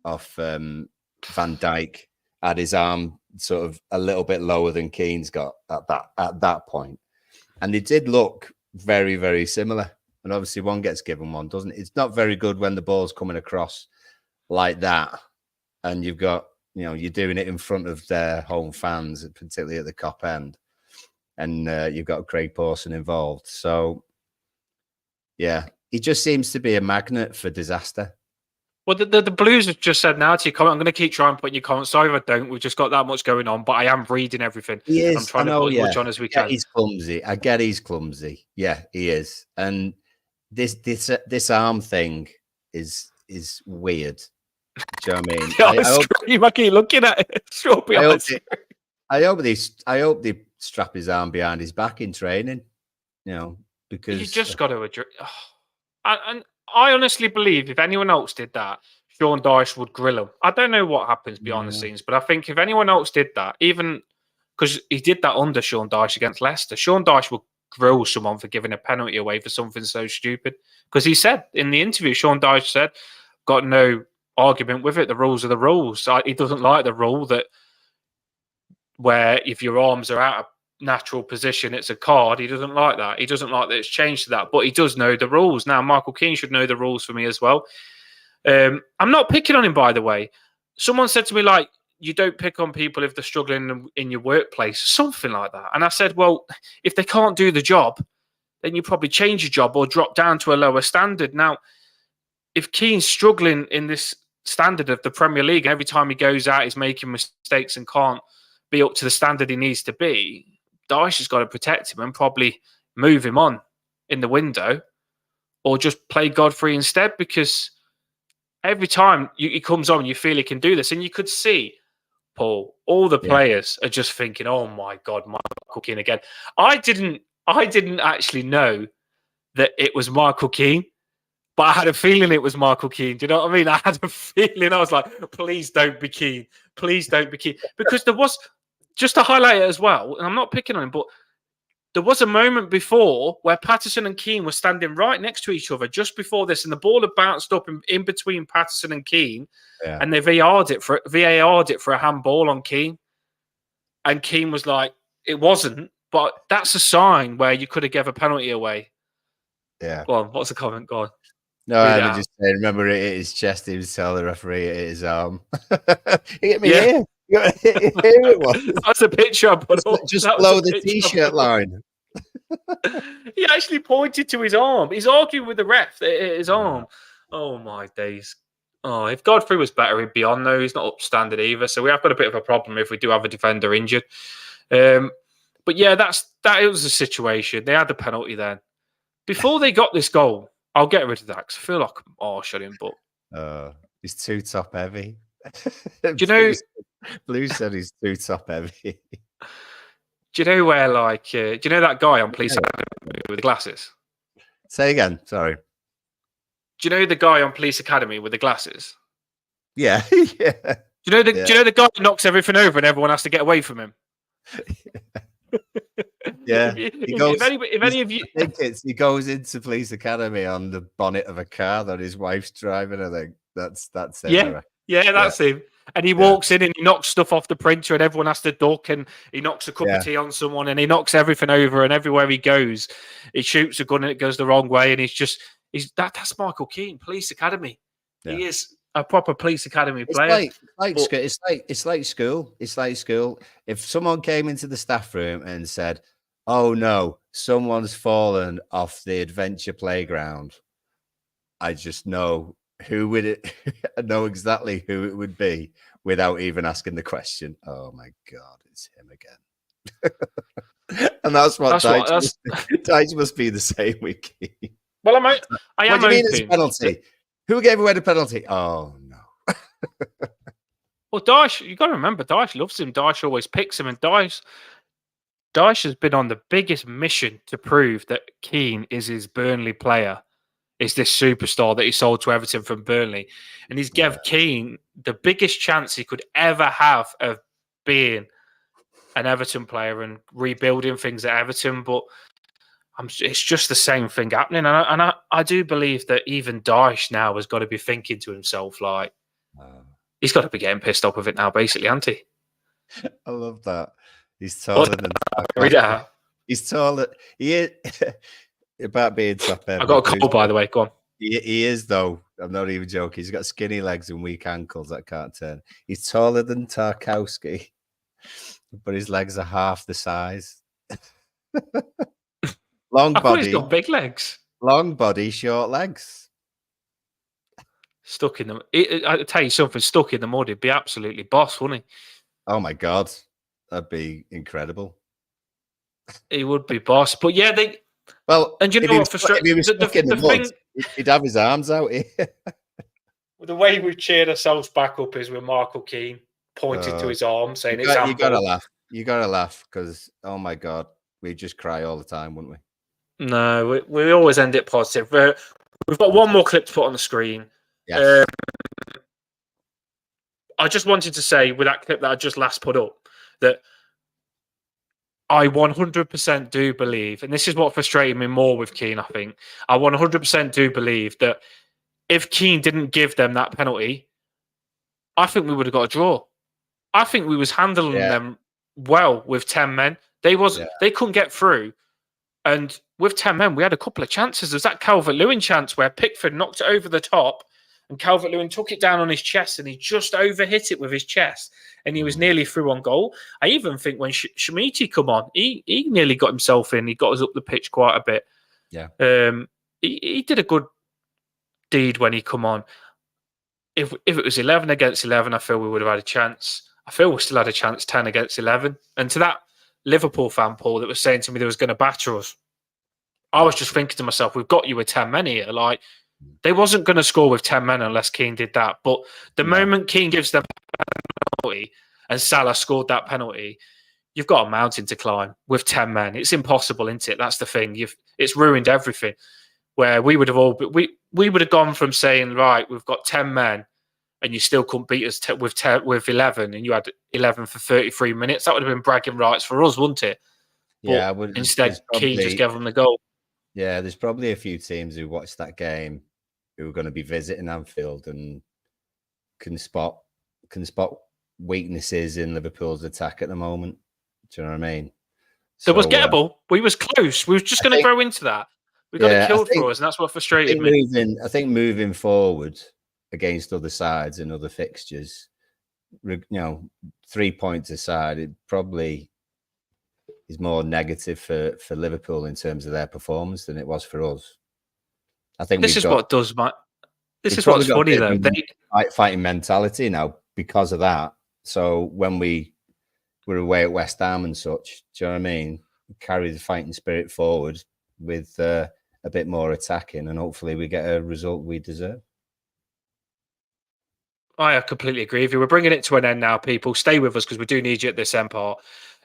Off Van Dijk had his arm sort of a little bit lower than Keane's got at that point, and they did look very, very similar. And obviously, one gets given, one doesn't. It's not very good when the ball's coming across like that, and you've got you're doing it in front of their home fans, particularly at the Cop End, and you've got Craig Pawson involved. So, yeah, he just seems to be a magnet for disaster. Well, the Blues have just said now to your comment. I'm going to keep trying to put your comments. Sorry if I don't. We've just got that much going on, but I am reading everything. He is. I'm trying to put as much on as we can. He's clumsy. I get he's clumsy. Yeah, he is. And this arm thing is weird. Do you know what I mean? I keep looking at it. I hope they strap his arm behind his back in training. Because you just got to address. And I honestly believe if anyone else did that, Sean Dyche would grill him. I don't know what happens behind the scenes, but I think if anyone else did that, even because he did that under Sean Dyche against Leicester, Sean Dyche would grill someone for giving a penalty away for something so stupid. Because he said in the interview, Sean Dyche said, got no argument with it. The rules are the rules. He doesn't like the rule that where if your arms are out of natural position, it's a card. He doesn't like that. He doesn't like that it's changed to that, but he does know the rules. Now, Michael Keane should know the rules for me as well. I'm not picking on him, by the way. Someone said to me, like, you don't pick on people if they're struggling in your workplace, something like that. And I said, well, if they can't do the job, then you probably change your job or drop down to a lower standard. Now, if Keane's struggling in this standard of the Premier League, every time he goes out, he's making mistakes and can't be up to the standard he needs to be, Dyche has got to protect him and probably move him on in the window or just play Godfrey instead, because every time he comes on, you feel he can do this. And you could see, Paul, all the players are just thinking, oh my God, Michael Keane again. I didn't actually know that it was Michael Keane, but I had a feeling it was Michael Keane. Do you know what I mean? I had a feeling. I was like, please don't be Keane. Please don't be Keane. Because there was, just to highlight it as well, and I'm not picking on him, but there was a moment before where Patterson and Keane were standing right next to each other just before this, and the ball had bounced up in between Patterson and Keane, and they VAR'd it for a handball on Keane. And Keane was like, it wasn't, but that's a sign where you could have given a penalty away. Yeah. Go on, what's the comment? Go on. No, Read I it would out. just say, remember it hit his chest. He was telling the referee it hit his arm. He hit me Yeah. here. Here it was. That's a picture I put up. Just That was a below the picture I put t-shirt up. line. He actually pointed to his arm. He's arguing with the ref that it hit his arm. Oh my days. Oh, if Godfrey was better, he'd be on though. He's not upstanding either. So we have got a bit of a problem if we do have a defender injured. But yeah, it was the situation. They had the penalty then. Before they got this goal, I'll get rid of that because I feel like I'm shut him. But He's too top heavy. do you know? Blue said he's too top heavy. Do you know where, like, do you know that guy on Police Academy with the glasses? Say again. Sorry. Do you know the guy on Police Academy with the glasses? Yeah. Yeah. Do you know the guy that knocks everything over and everyone has to get away from him? Yeah. If any of you, I think he goes into Police Academy on the bonnet of a car that his wife's driving. I think that's him. Yeah, that's him. And he walks in and he knocks stuff off the printer and everyone has to duck and he knocks a cup of tea on someone and he knocks everything over and everywhere he goes, he shoots a gun and it goes the wrong way and that's Michael Keane, Police Academy. Yeah. He is a proper Police Academy player. It's like school. It's like school. If someone came into the staff room and said, "Oh no, someone's fallen off the adventure playground," I just know who would it. I know exactly who it would be without even asking the question. Oh my God, it's him again. And that's what Dyche must be the same with Keane. Well, I am. What do you mean it's a penalty? Who gave away the penalty? Oh no. Well, Dyche, you got to remember, Dyche loves him. Dyche always picks him, and Dyche has been on the biggest mission to prove that Keane is his Burnley player. Is this superstar that he sold to Everton from Burnley, and he's gave Keane the biggest chance he could ever have of being an Everton player and rebuilding things at Everton, but. It's just the same thing happening, and I do believe that even Dyche now has got to be thinking to himself, like, he's got to be getting pissed off with it now, basically, hasn't he? I love that. He's taller than Tarkowski. He's taller. He is about being top heavy. I got a cold, by the way. Go on. He is, though. I'm not even joking. He's got skinny legs and weak ankles that can't turn. He's taller than Tarkowski, but his legs are half the size. Long body. He's got big legs. Long body, short legs. Stuck in them. I tell you something. Stuck in the mud, he'd be absolutely boss, wouldn't he? Oh my God, that'd be incredible. He would be boss, but yeah, they. Well, and you know what? If he was stuck in the mud, he'd have his arms out here. The way we cheered ourselves back up is with Michael Keane pointing to his arm, saying, "You gotta laugh. You gotta laugh because oh my God, we just cry all the time, wouldn't we?" No, we always end it positive. We've got one more clip to put on the screen. Yes. I just wanted to say with that clip that I just last put up that I 100% do believe, and this is what frustrated me more with Keane, I think, I 100% do believe that if Keane didn't give them that penalty, I think we would have got a draw. I think we was handling them well with 10 men. They couldn't get through. And with 10 men, we had a couple of chances. There's that Calvert-Lewin chance where Pickford knocked it over the top and Calvert-Lewin took it down on his chest and he just overhit it with his chest and he was nearly through on goal. I even think when Shmiti come on, he nearly got himself in. He got us up the pitch quite a bit. Yeah. He did a good deed when he come on. If it was 11 against 11, I feel we would have had a chance. I feel we still had a chance 10 against 11. And to that Liverpool fan, Paul, that was saying to me they was going to batter us, I was just thinking to myself, we've got you with 10 men here. Like, they wasn't going to score with 10 men unless Keane did that. But the moment Keane gives them a penalty and Salah scored that penalty, you've got a mountain to climb with 10 men. It's impossible, isn't it? That's the thing. It's ruined everything. Where we would have we would have gone from saying, right, we've got 10 men and you still couldn't beat us with 11 and you had 11 for 33 minutes. That would have been bragging rights for us, wouldn't it? Yeah. Instead, Keane just gave them the goal. Yeah, there's probably a few teams who watched that game who are going to be visiting Anfield and can spot weaknesses in Liverpool's attack at the moment. Do you know what I mean? So it was gettable. We was close. We was just going to grow into that. We got it I killed think, for us, and that's what frustrated me. I think moving forward against other sides and other fixtures, 3 points aside, it probably is more negative for Liverpool in terms of their performance than it was for us. I think This is what does, Matt. This is what's funny, though. Fighting mentality now because of that. So when we were away at West Ham and such, do you know what I mean? Carry the fighting spirit forward with a bit more attacking, and hopefully we get a result we deserve. I completely agree with you. We're bringing it to an end now, people. Stay with us because we do need you at this end part.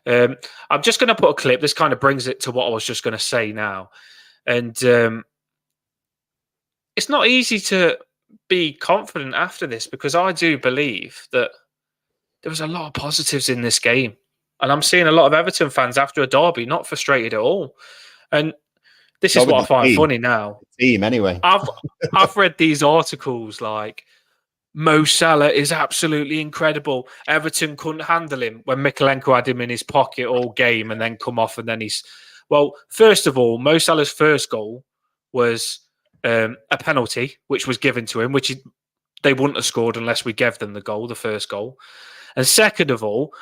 I'm just going to put a clip. This kind of brings it to what I was just going to say now. And it's not easy to be confident after this because I do believe that there was a lot of positives in this game. And I'm seeing a lot of Everton fans after a derby not frustrated at all. And this is what I find funny now. Team, anyway. I've read these articles like Mo Salah is absolutely incredible. Everton couldn't handle him when Mikalenko had him in his pocket all game and then come off and then he's... Well, first of all, Mo Salah's first goal was a penalty, which was given to him, which they wouldn't have scored unless we gave them the goal, the first goal. And second of all,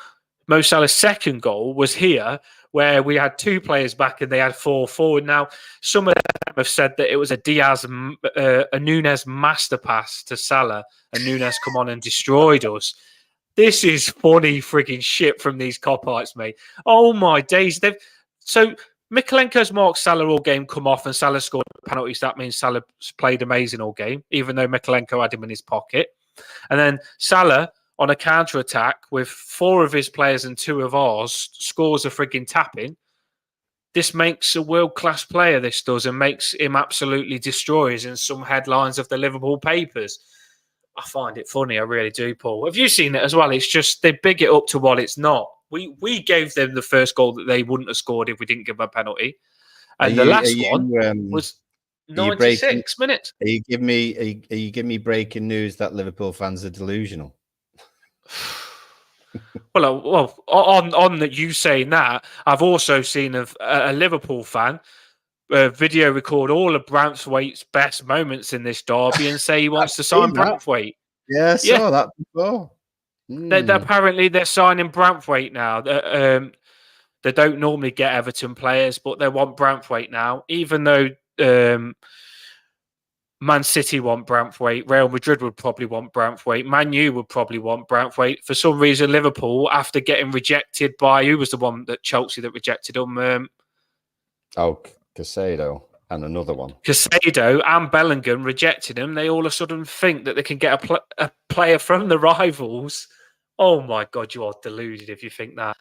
Mo Salah's second goal was here, where we had two players back and they had 4 forward. Now, some of them have said that it was a Nunes master pass to Salah, and Nunes come on and destroyed us. This is funny frigging shit from these cop-outs, mate. Oh my days. So Mikalenko's marked Salah all game, come off, and Salah scored penalties. That means Salah played amazing all game, even though Mikalenko had him in his pocket. And then Salah, on a counter-attack with 4 of his players and 2 of ours, scores a frigging tap-in. This makes a world-class player, this does, and makes him absolutely destroyers in some headlines of the Liverpool papers. I find it funny, I really do, Paul. Have you seen it as well? It's just they big it up to what it's not. We gave them the first goal that they wouldn't have scored if we didn't give them a penalty. And the last one was 96 minutes. Are you giving me breaking news that Liverpool fans are delusional? Well, on that you saying that, I've also seen a Liverpool fan video record all of Branthwaite's best moments in this derby and say he wants to sign Branthwaite. Yeah, I saw that before. Apparently, they're signing Branthwaite now. They don't normally get Everton players, but they want Branthwaite now, even though Man City want Branthwaite. Real Madrid would probably want Branthwaite. Man U would probably want Branthwaite. For some reason, Liverpool, after getting rejected by... Who was the one that Chelsea that rejected them? Casado and another one. Casado and Bellingham rejected him. They all of a sudden think that they can get a player from the rivals. Oh, my God, you are deluded if you think that.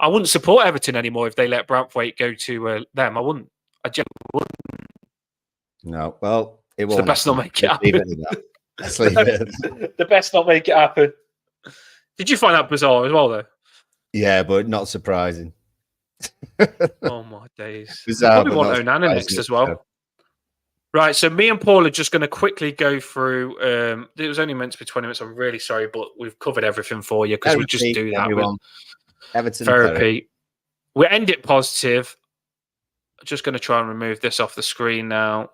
I wouldn't support Everton anymore if they let Branthwaite go to them. I wouldn't. I generally wouldn't. No, well, it won't. The best not make it happen. Let's leave it. The best not make it happen. Did you find that bizarre as well, though? Yeah, but not surprising. Oh my days! Bizarre, probably want Onana next as well. So. Right, so me and Paul are just going to quickly go through. It was only meant to be 20 minutes. I'm really sorry, but we've covered everything for you because we just do that. Everton therapy. We end it positive. I'm just going to try and remove this off the screen now.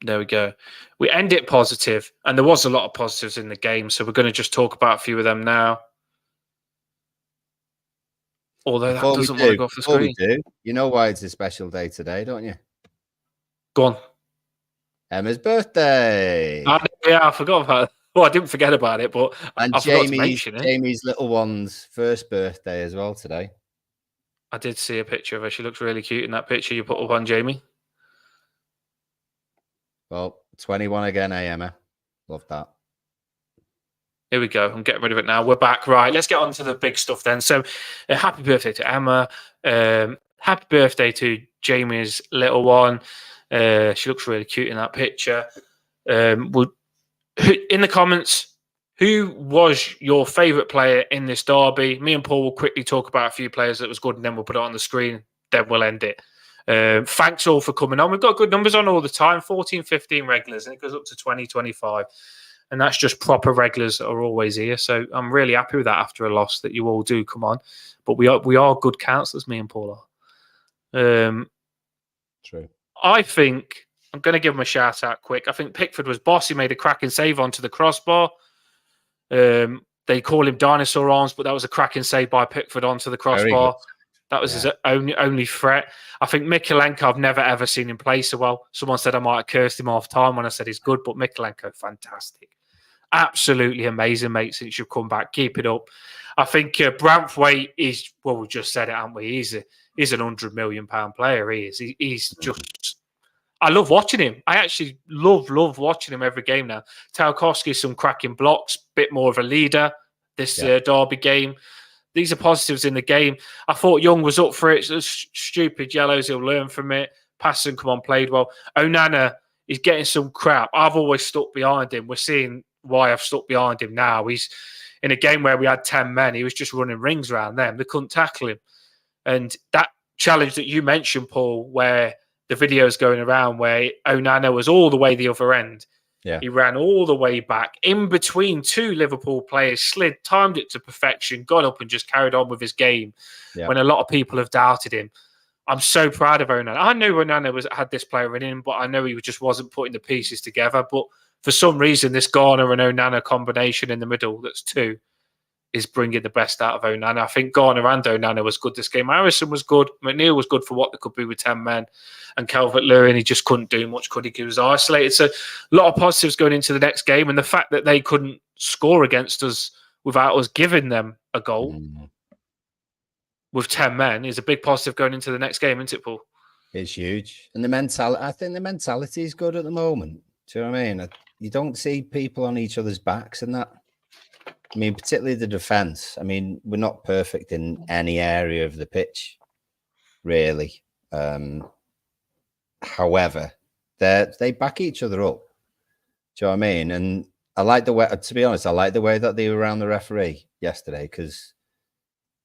There we go. We end it positive, and there was a lot of positives in the game, so we're going to just talk about a few of them now. Although that doesn't want to go off the screen. You know why it's a special day today, don't you? Go on. Emma's birthday. Yeah, I forgot about it. Well, I didn't forget about it, but and I forgot to mention it. Jamie's little one's first birthday as well today. I did see a picture of her. She looks really cute in that picture you put up on Jamie. Well, 21 again, Emma. Love that. Here we go. I'm getting rid of it now. We're back. Right, let's get on to the big stuff then. So, happy birthday to Emma. Happy birthday to Jamie's little one. She looks really cute in that picture. In the comments, who was your favourite player in this derby? Me and Paul will quickly talk about a few players that was good, and then we'll put it on the screen. Then we'll end it. Thanks all for coming on. We've got good numbers on all the time, 14, 15 regulars, and it goes up to 20, 25. And that's just proper regulars that are always here. So I'm really happy with that after a loss that you all do come on. But we are good counsellors, me and Paul are. True. I think I'm going to give him a shout out quick. I think Pickford was boss. He made a cracking save onto the crossbar. They call him dinosaur arms, but that was a cracking save by Pickford onto the Very good. crossbar. That was his only threat. I think Mikolenko, I've never ever seen him play so well. Someone said I might have cursed him off time when I said he's good, but Mikolenko, fantastic. Absolutely amazing, mate, since you've come back. Keep it up. I think Branthwaite is, well, we just said it, haven't we? He's an £100 million player. He is. He's just... I love watching him. I actually love watching him every game now. Tarkowski, some cracking blocks, bit more of a leader this Derby game. These are positives in the game. I thought Young was up for it. Stupid yellows. He'll learn from it. Passon, come on, played well. Onana is getting some crap. I've always stuck behind him. We're seeing why I've stuck behind him now. He's in a game where we had 10 men. He was just running rings around them. They couldn't tackle him. And that challenge that you mentioned, Paul, where the video's going around where Onana was all the way the other end. Yeah. He ran all the way back in between two Liverpool players, slid, timed it to perfection, got up and just carried on with his game when a lot of people have doubted him. I'm so proud of Onana. I knew Onana had this player in him, but I know he just wasn't putting the pieces together. But for some reason, this Garner and Onana combination in the middle, that's two, is bringing the best out of Onana. I think Garner and Onana was good this game. Harrison was good. McNeil was good for what they could be with 10 men. And Calvert-Lewin, he just couldn't do much, could he? He was isolated. So a lot of positives going into the next game. And the fact that they couldn't score against us without us giving them a goal with 10 men is a big positive going into the next game, isn't it, Paul? It's huge. And the mentality, I think the mentality is good at the moment. Do you know what I mean? You don't see people on each other's backs and that. I mean, particularly the defence. I mean, we're not perfect in any area of the pitch, really. However, they back each other up. Do you know what I mean? And I like the way, to be honest, I like the way that they were around the referee yesterday because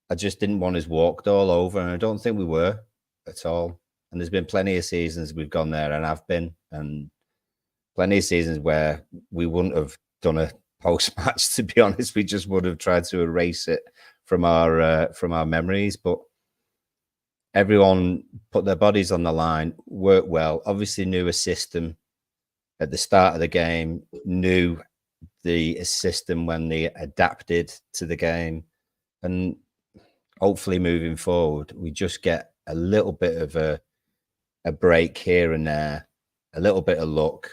I just didn't want us walked all over, and I don't think we were at all. And there's been plenty of seasons we've gone there, and I've been, and plenty of seasons where we wouldn't have done a post-match, to be honest. We just would have tried to erase it from our memories. But everyone put their bodies on the line, worked well, obviously knew a system at the start of the game, knew the system when they adapted to the game. And hopefully moving forward, we just get a little bit of a break here and there, a little bit of luck,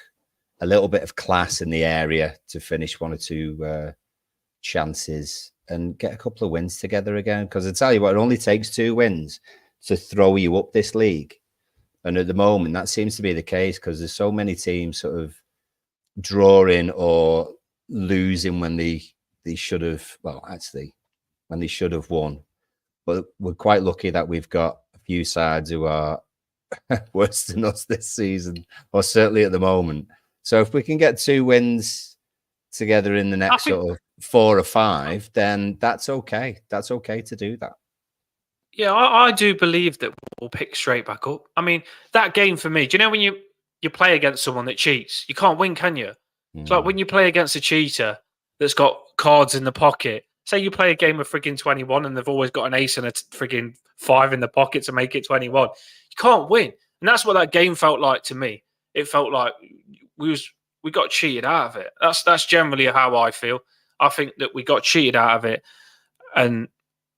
a little bit of class in the area to finish one or two chances and get a couple of wins together again. Because I tell you what, it only takes 2 wins to throw you up this league. And at the moment, that seems to be the case because there's so many teams sort of drawing or losing when they should have, well, actually, when they should have won. But we're quite lucky that we've got a few sides who are worse than us this season, or certainly at the moment. So if we can get 2 wins together in the next sort of 4 or 5, then that's okay. That's okay to do that. Yeah, I do believe that we'll pick straight back up. I mean, that game for me, do you know when you play against someone that cheats, you can't win, can you? It's like when you play against a cheater that's got cards in the pocket. Say you play a game of frigging 21 and they've always got an ace and a frigging 5 in the pocket to make it 21. You can't win. And that's what that game felt like to me. It felt like we got cheated out of it. That's generally how I feel. I think that we got cheated out of it, and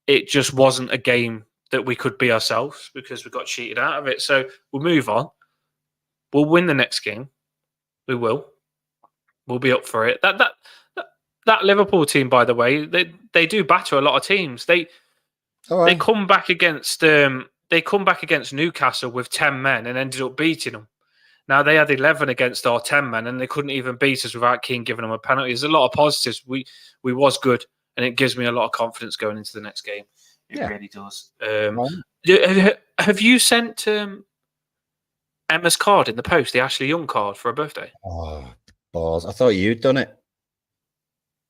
it just wasn't a game that we could be ourselves because we got cheated out of it. So we'll move on. We'll win the next game. We will. We'll be up for it. That Liverpool team, by the way, they do batter a lot of teams. They come back against Newcastle with 10 men and ended up beating them. Now, they had 11 against our 10 men and they couldn't even beat us without Keane giving them a penalty. There's a lot of positives. We was good, and it gives me a lot of confidence going into the next game. It really does. Have you sent Emma's card in the post, the Ashley Young card for her birthday? Oh, balls. I thought you'd done it.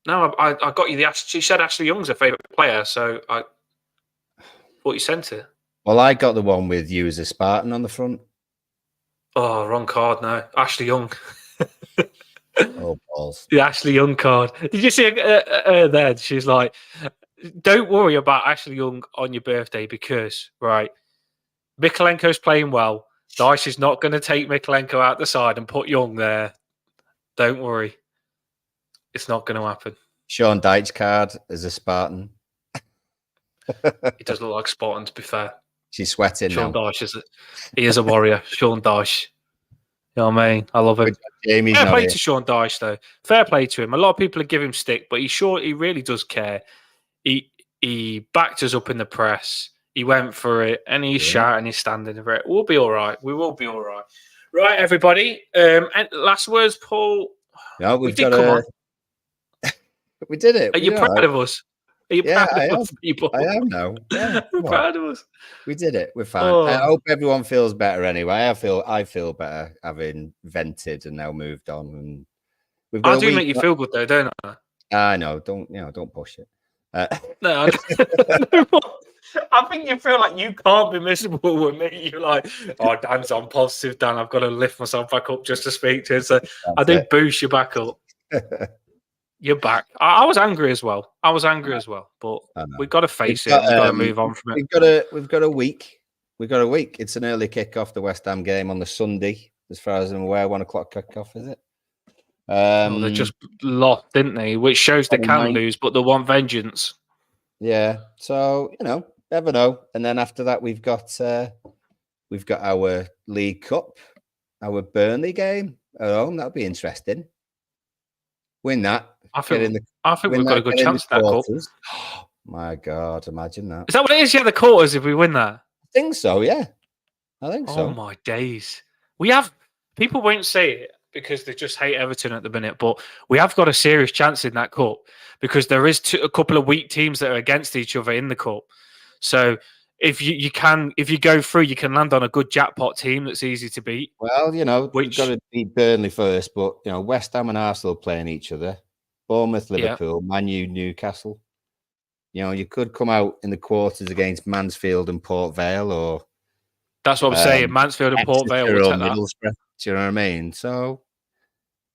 No, I got you the... She said Ashley Young's her favourite player, so I thought you sent it. Well, I got the one with you as a Spartan on the front. Oh, wrong card now. Ashley Young. Oh, balls. The Ashley Young card. Did you see her then? She's like, don't worry about Ashley Young on your birthday because, right, Mikolenko's playing well. Dyche is not going to take Mikolenko out the side and put Young there. Don't worry. It's not going to happen. Sean Dyche card as a Spartan. He does look like Spartan, to be fair. She's sweating Sean now. Dyche he is a warrior. Sean Dyche. You know what I mean? I love him. Jamie's Fair not play here. to Sean Dyche, though. Fair play to him. A lot of people give him stick, but he really does care. He backed us up in the press. He went for it, and he's shouting, he's standing for it. We'll be all right. We will be all right. Right, everybody. And last words, Paul. No, we did come on. We did it. Are you proud of us? Are you proud of us, people? I am now. Yeah, We're proud of us. We did it. We're fine. Oh. I hope everyone feels better anyway. I feel better having vented and now moved on. And we've got I do make you feel good though, don't I? I know. Don't push it. No, I think you feel like you can't be miserable with me. You're like, oh, Dan's on positive, Dan. I've got to lift myself back up just to speak to him. So I do boost you back up. You're back. I was angry as well. But we've got to face it. We've got to move on from it. We've got a week. It's an early kickoff, the West Ham game on the Sunday, as far as I'm aware. 1 o'clock kickoff, is it? They just lost, didn't they? Which shows they can lose, but they want vengeance. Yeah. So never know. And then after that, we've got our League Cup, our Burnley game at home. That'll be interesting. Win that. I think we've got a good chance at that cup. My God, imagine that. Is that what it is? Yeah, the quarters if we win that. I think so, yeah. I think so. Oh my days. People won't say it because they just hate Everton at the minute, but we have got a serious chance in that cup because there is a couple of weak teams that are against each other in the cup. So if you go through, you can land on a good jackpot team that's easy to beat. Well, we've got to beat Burnley first, but West Ham and Arsenal playing each other. Bournemouth, Liverpool, Man U, Newcastle. You could come out in the quarters against Mansfield and Port Vale, or that's what I'm saying. Mansfield and Port Vale will take that. Do you know what I mean? So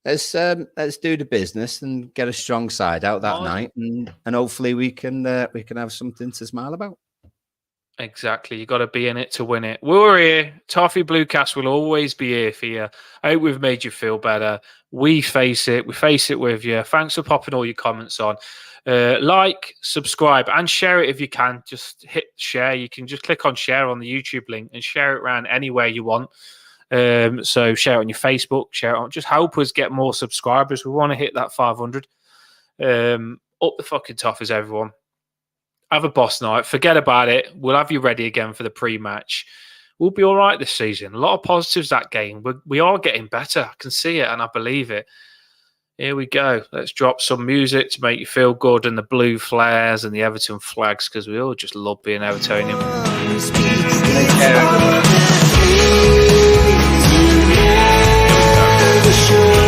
let's do the business and get a strong side out that night, and hopefully we can have something to smile about. Exactly. You got to be in it to win it. We're here. Toffee Bluecast will always be here for you. I hope we've made you feel better. We face it. We face it with you. Thanks for popping all your comments on. Like, subscribe, and share it if you can. Just hit share. You can just click on share on the YouTube link and share it around anywhere you want. So share it on your Facebook. Share it on. Just help us get more subscribers. We want to hit that 500. Up the fucking Toffees, everyone. Have a boss night. Forget about it. We'll have you ready again for the pre-match. We'll be all right this season. A lot of positives that game. We are getting better. I can see it and I believe it. Here we go. Let's drop some music to make you feel good and the blue flares and the Everton flags because we all just love being Evertonian. Take care, everyone.